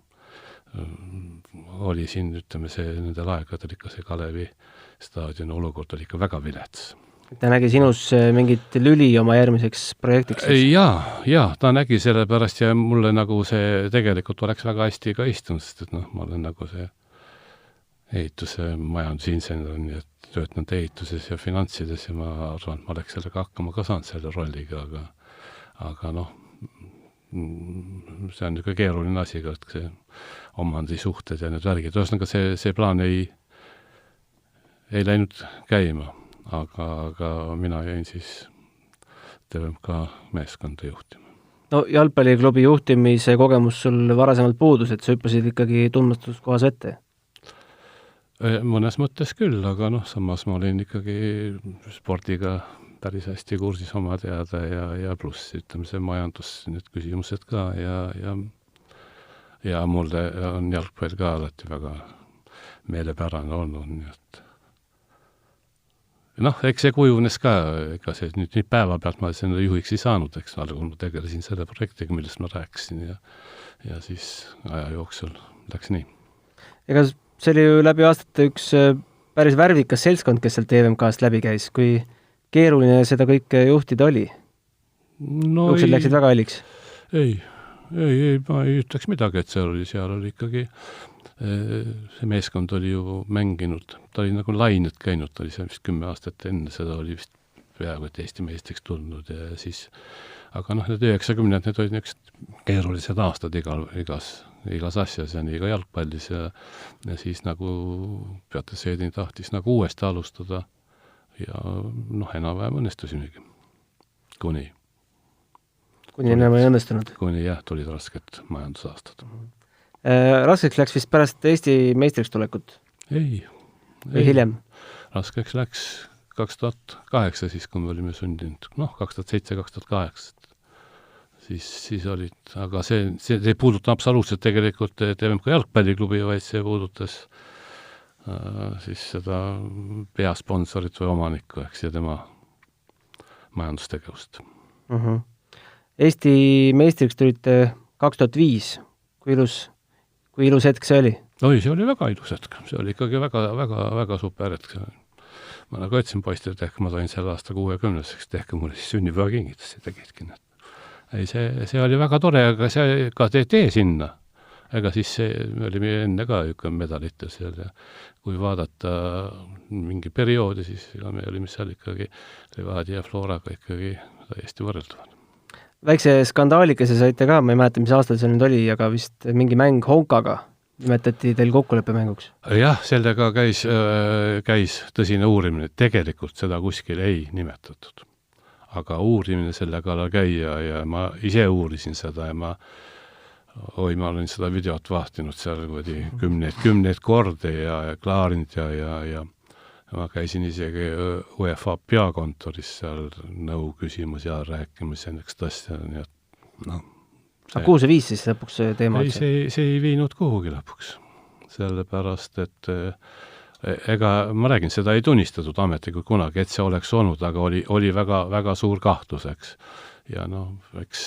oli siin, ütleme, see nendel aegadel ikka see Kalevi staadioni olukord oli ikka väga vilets. Ta nägi sinus mingit lüli oma järgmiseks projektiks? Jaa, ta nägi selle pärast ja mulle nagu see tegelikult oleks väga hästi ka istunud, sest et ma olen nagu see ehituse majandusinsener, nii et töötanud ehituses ja finantsides ja ma arvan, et ma oleks sellega hakkama ka saanud selle rolliga, aga see on niisugune keeruline asi ka, et see omandisuhted ja need värgid, ühesõnaga see plaan ei läinud käima, aga mina jäin siis TVMK meeskonda juhtima. No jalgpalliklubi juhtimise kogemus sul varasemalt puudus, et sa hüppasid ikkagi tundmatuskohas ette? Mõnes mõttes küll, aga samas ma olin ikkagi spordiga päris hästi kursis oma teada ja pluss, ütleme, see majandus, need küsimused ka ja mulle on jalgpall ka alati väga meelepärane olnud, nii et eks see kujunes ka, ega see nüüd päeva pealt ma selle juhiks ei saanud, eks ma tegelesin selle projektiga, millest ma rääkisin ja siis aja jooksul läks nii. Ega see oli ju läbi aastate üks päris värvikas seltskond, kes seal TVMK-st läbi käis, kui keeruline seda kõike juhtida oli? Juksed läksid väga halliks? Ei, ma ei ütleks midagi, et seal oli ikkagi, see meeskond oli ju mänginud, ta oli nagu lained käinud, ta oli seal vist 10 aastat enne, seda oli vist peaaegu, et Eesti meistriks tulnud ja siis, aga need 90-need, need olid niisugused keerulised aastad igas asjas ja nii ka jalgpallis ja siis nagu Peater Seedin tahtis nagu uuesti alustada ja enam-vähem õnnestusimegi. Kuni enam ei õnnestunud? Kuni tulid rasked majandusaastad. Raskeks läks vist pärast Eesti meistriks tulekut? Ei. Või hiljem? Raskeks läks 2008, siis kui me olime sundinud, 2007-2008. Siis olid, aga see ei puuduta absoluutselt tegelikult TVMK jalgpalliklubi, vaid see puudutas siis seda peasponsorit või omanikku, eks, ja tema majandustegevust. Eesti meistriks tulite 2005. Kui ilus hetk see oli? See oli väga ilus hetk. See oli ikkagi väga super hetk. Ma nagu ütlesin poistele, et ma sain selle aasta 60-seks, tehke mulle siis sünnipäeva kingitus ja tegidki need. See oli väga tore, aga see ka tee sinna. Ega siis me olime enne ka medalites seal ja kui vaadata mingi perioodi, siis me olime seal ikkagi Levadia ja Floraga ikkagi täiesti võrreldavad. Väikse skandaalikese saite ka, ma ei mäleta, mis aastal see nüüd oli, aga vist mingi mäng Honkaga nimetati teil kokkuleppemänguks? Jah, sellega käis tõsine uurimine, tegelikult seda kuskil ei nimetatud. Aga uurimine selle kallal käia ja ma ise uurisin seda ja ma olen seda videot vahtinud seal kümneid kordi ja klaarinud ja ma käisin isegi UEFA peakontoris seal nõu küsimus ja rääkimus ja näikest asja, nii et Aga kuhu see viis siis lõpuks teema? See ei viinud kuhugi lõpuks, sellepärast, et ega ma räägin, seda ei tunnistatud ametlikult kunagi, et see oleks olnud, aga oli väga suur kahtlus, eks. Ja eks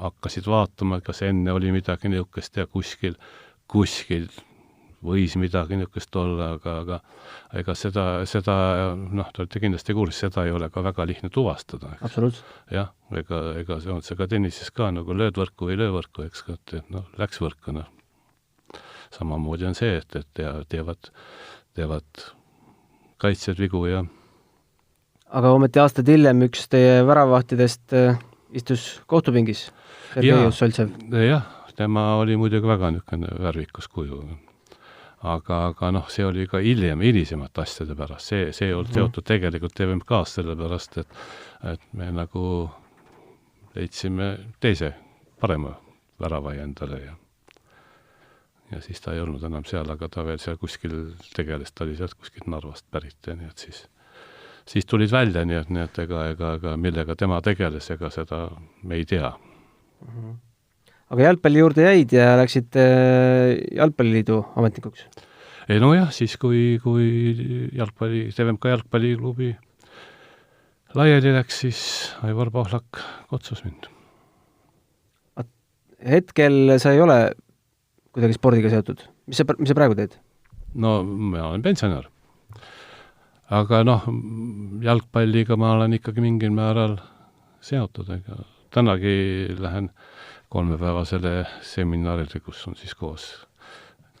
hakkasid vaatama, kas enne oli midagi niisugust ja kuskil võis midagi niisugust olla, aga ega seda te olete kindlasti kuulis, seda ei ole ka väga lihtne tuvastada. Absoluutselt. Jah, ega see on see ka tennises ka, nagu lööd võrku või löö võrku, eks, läks võrku, Samamoodi on see, et teevad kaitsjad vigu ja aga ometi aastad hiljem üks teie väravahtidest istus kohtupingis, Sergei Ussoltsev. Jah, tema oli muidugi väga niisugune värvikus kuju. Aga see oli ka hilisemate asjade pärast. See oli teotud tegelikult TVMK-st, sellepärast, et me nagu leidsime teise parema väravai endale ja siis ta ei olnud enam seal, aga ta veel seal kuskil tegeles, ta oli sealt kuskilt Narvast pärit ja nii, et siis tulid välja, nii et ega millega tema tegeles, ega seda me ei tea. Aga jalgpalli juurde jäid ja läksid jalgpalliliidu ametnikuks? Jah, siis kui TVMK jalgpalliklubi laiali läks, siis Aivar Pohlak kutsus mind. Hetkel sa ei ole kuidagi spordiga seotud. Mis sa praegu teed? No, ma olen pensionär. Aga jalgpalliga ma olen ikkagi mingil määral seotud. Tänagi lähen 3-päevasele seminarile, kus on siis koos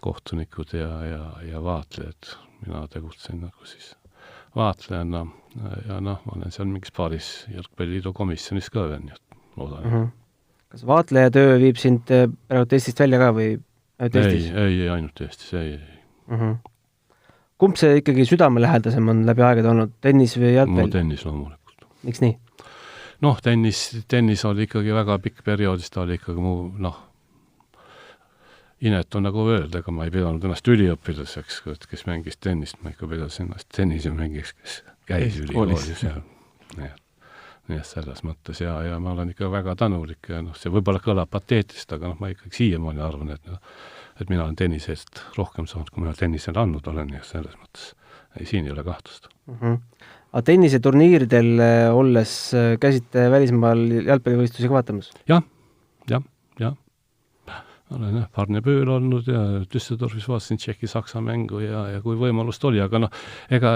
kohtunikud ja vaatlejad. Mina tegutsen nagu siis vaatlejana ja ma olen seal mingis paaris jalgpalliliidu komisjonis ka veel, nii et loodan. Kas vaatleja töö viib sind praegu Eestist välja ka või ainult Eestis? Ei, ainult Eestis, ei. Kumb see ikkagi südamelähedasem on läbi aegade olnud, tennis või jalgpall? No tennis loomulikult. Miks nii? Tennis oli ikkagi väga pikk perioodis, ta oli ikkagi inetu nagu öelda, aga ma ei pidanud ennast üliõpilaseks, kes mängis tennist, ma ikka pidasin ennast tennise mängiks, kes käis ülikoolis ja nii et selles mõttes ja ma olen ikka väga tänulik ja see võib-olla kõlab pateetist, aga ma ikkagi siiamaani arvan, et mina olen tennise eest rohkem saanud, kui mina tennisele andnud olen ja selles mõttes siin ei ole kahtlust. Aga tenniseturniiridel olles käsite välismaal jalgpallivõistlusi ka vaatamas? Jah. Olen Parnebööl olnud ja Düsseldorfis vaatasin Tšehhi-Saksa mängu ja kui võimalust oli, aga ega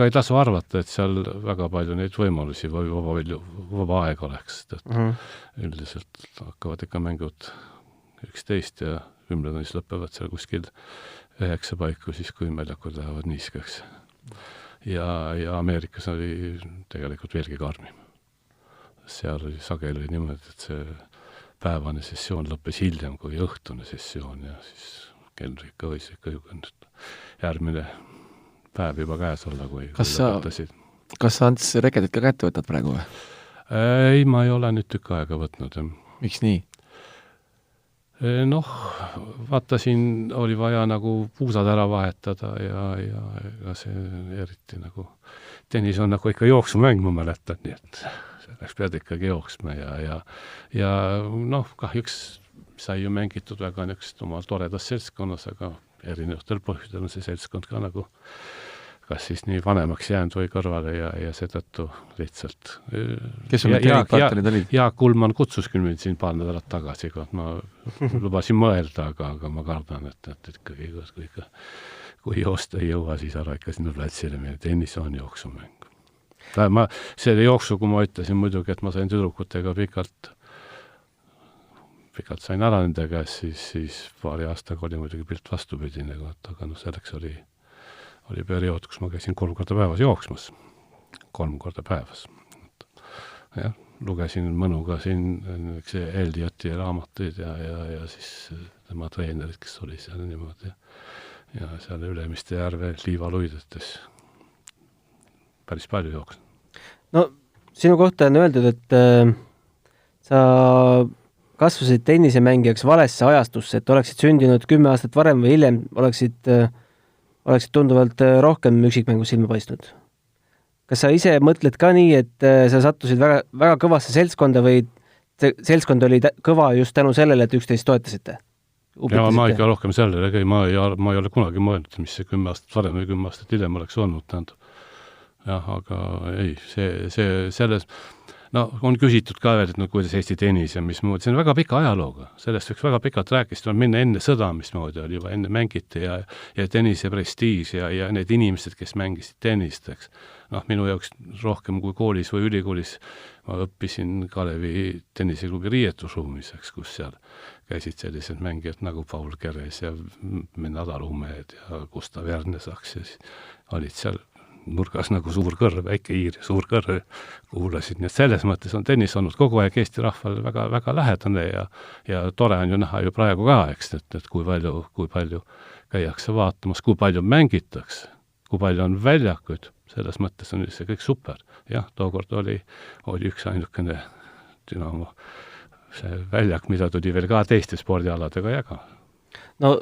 ei tasu arvata, et seal väga palju neid võimalusi või vaba aeg oleks. Üldiselt hakkavad ikka mängud 11 ja 10 lõpevad seal kuskil 9 paiku, siis kui väljakud lähevad niiskeks. Ja Ameerikas oli tegelikult veelgi karmim. Seal oli sageli niimoodi, et see päevane sessioon lõppes hiljem kui õhtune sessioon ja siis kell ikka võis ikka järgmine päev juba käes olla, kui lõpetasid. Kas sa Ants reketit ka kätte võtad praegu või? Ei, ma ei ole nüüd tükk aega võtnud. Miks nii? Vaatasin, oli vaja nagu puusad ära vahetada ja see eriti nagu tennis on nagu ikka jooksumäng, ma mäletan, nii et selleks pead ikkagi jooksma ja kahjuks sai ju mängitud väga niisugust omal toredas seltskonnas, aga erinevatel põhjustel on see seltskond ka nagu kas siis nii vanemaks jäänud või kõrvale ja seetõttu lihtsalt. Kes sul need treeningpartnerid olid? Jaak Kullmann kutsus küll mind siin paar nädalat tagasi, ma lubasin mõelda, aga ma kardan, et ikkagi kui joosta ei jõua, siis ära ikka sinna platsile meie tennis on jooksumäng. Selle jooksu, kui ma ütlesin muidugi, et ma sain tüdrukutega pikalt sain ära nende käes, siis paari aastaga oli muidugi pilt vastupidine, aga selleks oli periood, kus ma käisin 3 korda päevas jooksmas. 3 korda päevas. Ja, lugesin mõnuga siin Ellioti raamatuid ja siis tema treenerid, kes oli seal niimoodi ja seal Ülemiste järve liivaluidetes päris palju jooksin. No, sinu kohta on öeldud, et sa kasvasid tennisemängijaks valesse ajastusse, et oleksid sündinud 10 aastat varem või hiljem, oleksid tunduvalt rohkem üksikmängus silma paistnud. Kas sa ise mõtled ka nii, et sa sattusid väga, väga kõvasse seltskonda või see seltskond oli kõva just tänu sellele, et üksteist toetasite? Ja ma ikka rohkem sellele, ma ei ole kunagi mõelnud, mis see 10 aastat varem või 10 aastat hiljem oleks olnud, tähendab. Jah, aga ei, see selles, on küsitud ka veel, et kuidas Eesti tennis ja mismoodi, see on väga pika ajalooga, sellest võiks väga pikalt rääkida, minna enne sõda, mismoodi oli juba enne mängiti ja tennise prestiis ja need inimesed, kes mängisid tennist, eks. Minu jaoks rohkem kui koolis või ülikoolis ma õppisin Kalevi tenniseklubi riietusruumis, kus seal käisid sellised mängijad nagu Paul Keres ja Nadal Umed ja Gustav Järnesaks ja siis olid seal nurgas nagu suur kõrv, väike Iir ja suur kõrv kuulasid, nii et selles mõttes on tennis olnud kogu aeg Eesti rahval väga, väga lähedane ja tore on ju näha ju praegu ka, eks, et kui palju käiakse vaatamas, kui palju mängitakse, kui palju on väljakuid, selles mõttes on see kõik super. Jah, tookord oli üks ainukene Dünamo see väljak, mida tuli veel ka teiste spordialadega jaga. No,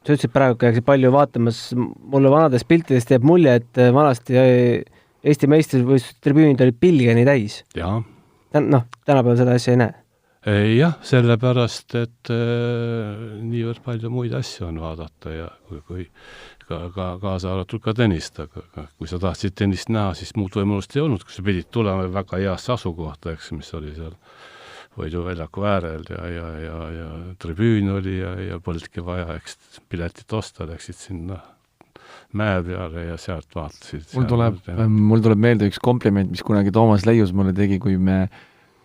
sa ütlesid praegu käiakse palju vaatamas, mulle vanadest piltidest jääb mulje, et vanasti Eesti meistrivõistluste tribüünid olid pilgeni täis. Jaa. Tänapäeval seda asja ei näe. Jah, sellepärast, et niivõrd palju muid asju on vaadata ja kui kaasa arvatud ka tennist, aga kui sa tahtsid tennist näha, siis muud võimalust ei olnud, kui sa pidid tulema väga heasse asukohta, eks, mis oli seal Võidu väljaku äärel ja tribüün oli ja polnudki vaja, eks piletit osta, läksid sinna mäe peale ja sealt vaatasid. Mul tuleb meelde üks kompliment, mis kunagi Toomas Leius mulle tegi, kui ma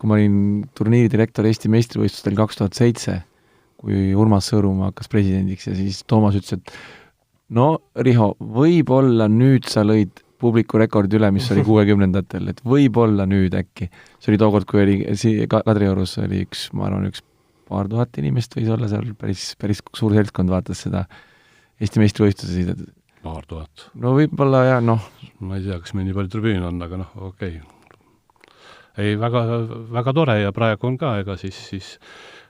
olin turniiridirektor Eesti meistrivõistlustel 2007, kui Urmas Sõõrumaa hakkas presidendiks ja siis Toomas ütles, et no Riho, võib-olla nüüd sa lõid publiku rekordi üle, mis oli 60-ndatel, et võib-olla nüüd äkki. See oli tookord, kui oli Kadriorus oli ma arvan, paar tuhat inimest võis olla seal, päris suur seltskond vaatas seda Eesti meistrivõistlusi. Paar tuhat. No võib-olla ja ma ei tea, kas meil nii palju tribüün on, aga okei. Ei, väga tore ja praegu on ka, ega siis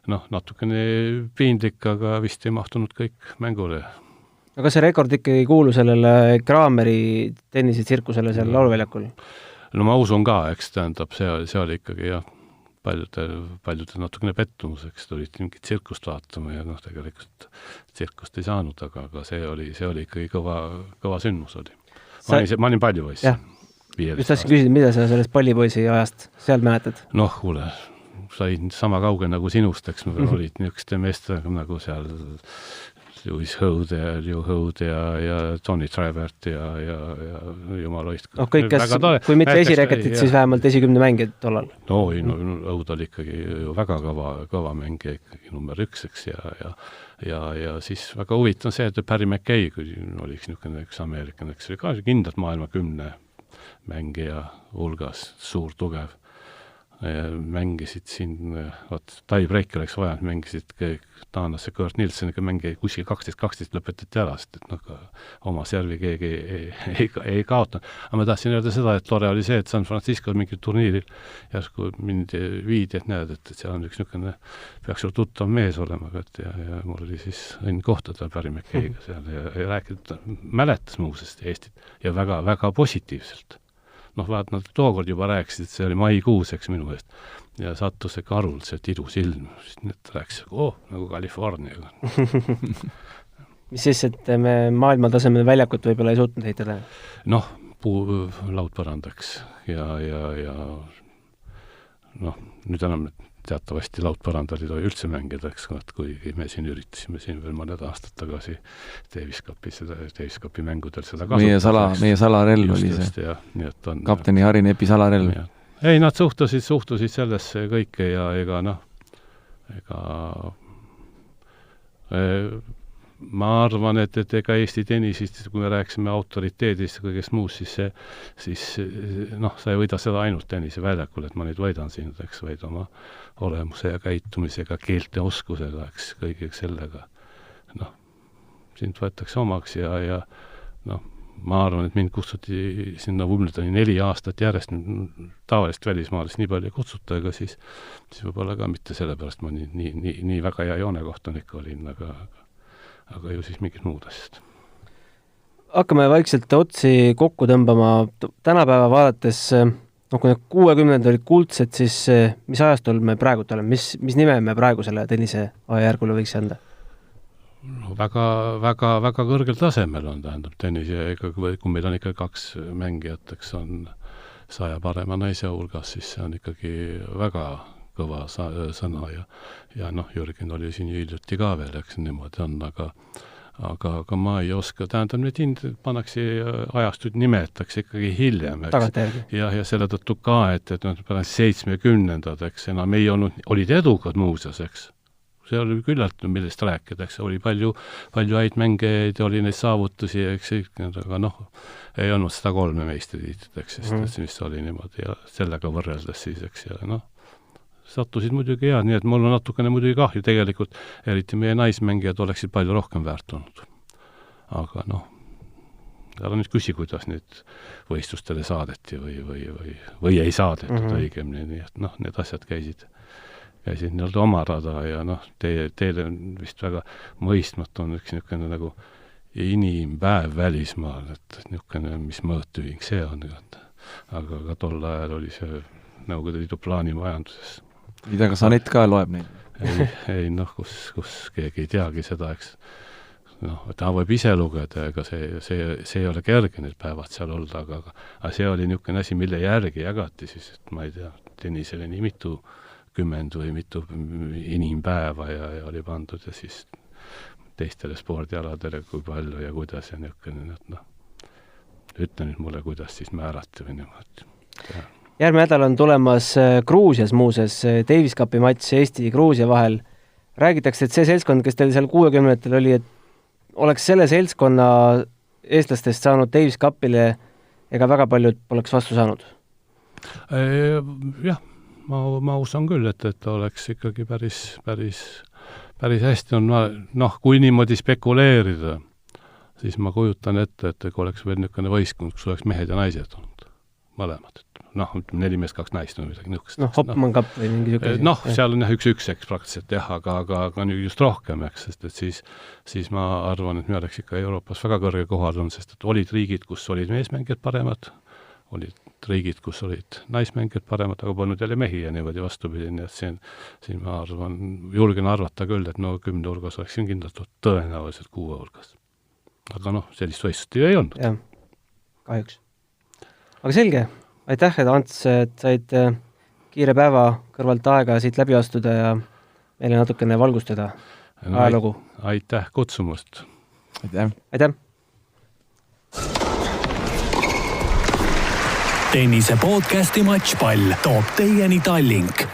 natukene piinlik, aga vist ei mahtunud kõik mängule. Aga see rekord ikkagi ei kuulu sellele Kraameri tennisetsirkusele seal lauluväljakul? No ma usun ka, eks tähendab, see oli ikkagi jah, paljudel natukene pettumuseks, tulid mingit tsirkust vaatama ja tegelikult tsirkust ei saanud, aga see oli ikkagi kõva sündmus oli. Ma olin palju võis. Just tahtsin küsida, mida sa sellest pallipoisi ajast seal mäletad? Kuule, sain sama kauge nagu sinust, eks me olid niisuguste meestega nagu seal Lewis Hode ja Leo Hode ja Tony Tribert ja jumaloist. Kõik, kes, kui mitte esireketit, siis vähemalt esikümne mängijad tollal. Hode oli ikkagi ju väga kõva mängija, ikkagi number 1, eks, ja siis väga huvitav see, et Barry McKay, kui oli üks Ameerikan, eks oli ka kindlalt maailma 10 mängija hulgas, suur, tugev. Mängisid siin, tie-breaki oleks vaja, mängisid taanlasse Kurt Nilssoniga mängi kuskil 12 lõpetati ära, sest oma servi keegi ei kaotanud. Aga ma tahtsin öelda seda, et tore oli see, et San Francisco mingil turniiril järsku mind viidi, et näed, et seal on üks niisugune, peaks sul tuttav mees olema, ja mul oli siis õnn kohtada Barry McKayga seal ja rääkida, mäletas muusest Eestit ja väga positiivselt. Vaat nad tookord juba rääkisid, et see oli maikuus, eks minu eest, ja sattus see karul, see ilus ilm, siis need rääkis, nagu Californiaga. Mis siis, et me maailmatasemel väljakut võib-olla ei suutnud heitada? Puu laudpõrandaks ja nüüd enam teatavasti laudpõrandal ei tohi üldse mängida, eks, kuigi me siin üritasime veel mõned aastad tagasi Davis Cupi mängudel seda kasutada. Meie salarelv oli see. Kapteni Harri Nepi salarelv. Ei, nad suhtusid sellesse kõike ja ma arvan, et ega Eesti tennisist, kui me rääksime autoriteedist ja kõigest muust, siis sa ei võida seda ainult tenniseväljakul, et ma nüüd võidan siin, eks, vaid oma olemuse ja käitumisega, keelte oskusega, eks, kõigega sellega. Sind võetakse omaks ja ma arvan, et mind kutsuti sinna Wimbledoni 4 aastat järjest, tavalist välismaalist nii palju kutsuta, aga siis võib-olla ka mitte sellepärast ma nii väga hea joonekohtunik olin, aga ju siis mingid muud asjad. Hakkame vaikselt otsi kokku tõmbama. Tänapäeva vaadates, kui need 60 olid kuldsed, siis mis ajastul me praegu oleme? Mis nime me praegu selle tennise ajajärgule võiks anda? Väga kõrgel tasemel on, tähendab, tennis ja kui meil on ikka 2 mängijat, eks on 100 parema naise hulgas, siis see on ikkagi väga kõva sõna ja Jürgen oli siin hiljuti ka veel, eks niimoodi on, aga ma ei oska, tähendab, need pannakse ajastud nimetakse ikkagi hiljem, eks. Ja selle tõttu ka, et pärast 70-ndad, eks, enam ei olid edukad muuseas, eks. See oli küllalt, millest rääkida, eks, oli palju häid mängeid, oli neid saavutusi, eks, aga ei olnud 103 meistritiitlit, eks, sest mis oli niimoodi ja sellega võrreldes siis, eks, ja sattusid muidugi head, nii et mul on natukene muidugi kahju tegelikult, eriti meie naismängijad oleksid palju rohkem väärt olnud. Aga ära nüüd küsi, kuidas nüüd võistlustele saadeti või ei saadetud õigemini, nii et need asjad käisid nii-öelda oma rada ja teile on vist väga mõistmatu on üks niisugune nagu inimpäev välismaal, et niisugune, mis mõõtühing see on, aga ka tol ajal oli see Nõukogude Liidu plaanimajanduses mida ka Sanett ka loeb neid? ei noh, kus keegi ei teagi seda, eks. Noh, ta võib ise lugeda, ega see ei ole kerge need päevad seal olla, aga see oli niisugune asi, mille järgi jagati siis, et ma ei tea, tennisele nii mitu 10 või mitu inimpäeva ja oli pandud ja siis teistele spordialadele kui palju ja kuidas ja niisugune, et noh, ütle nüüd mulle, kuidas siis määrati või niimoodi. Järgmine nädal on tulemas Gruusias muuses Davis Cupi matš Eesti-Gruusia vahel. Räägitakse, et see seltskond, kes teil seal 60-tel oli, et oleks selle seltskonna eestlastest saanud Davis Cupile ega väga paljud poleks vastu saanud? Jah, ma usun küll, et oleks ikkagi päris hästi on, noh, kui niimoodi spekuleerida, siis ma kujutan ette, et kui oleks veel niisugune võistkond, kus oleks mehed ja naised olnud, mõlemad. Noh, 4 meest, 2 naist või midagi niisugust. Noh, Hopman Cup või mingi niisugune. Noh, seal on jah 1-1, eks praktiliselt jah, aga nüüd just rohkem, eks, sest et siis ma arvan, et me oleks ikka Euroopas väga kõrge kohal on, sest et olid riigid, kus olid meesmängijad paremad, olid riigid, kus olid naismängijad paremad, aga polnud jälle mehi ja niimoodi vastupidi, nii et siin ma arvan, julgen arvata küll, et no 10 hulgas oleks siin kindlasti tõenäoliselt 6 hulgas. Aga noh, sellist võistlust ei olnud. Jah, kahjuks. Aga selge, aitäh, et Ants, et said kiire päeva kõrvalt aega siit läbi astuda ja meile natukene valgustada ajalugu. Aitäh kutsumust. Aitäh. Tennise podcasti Matšpall toob teieni Tallink.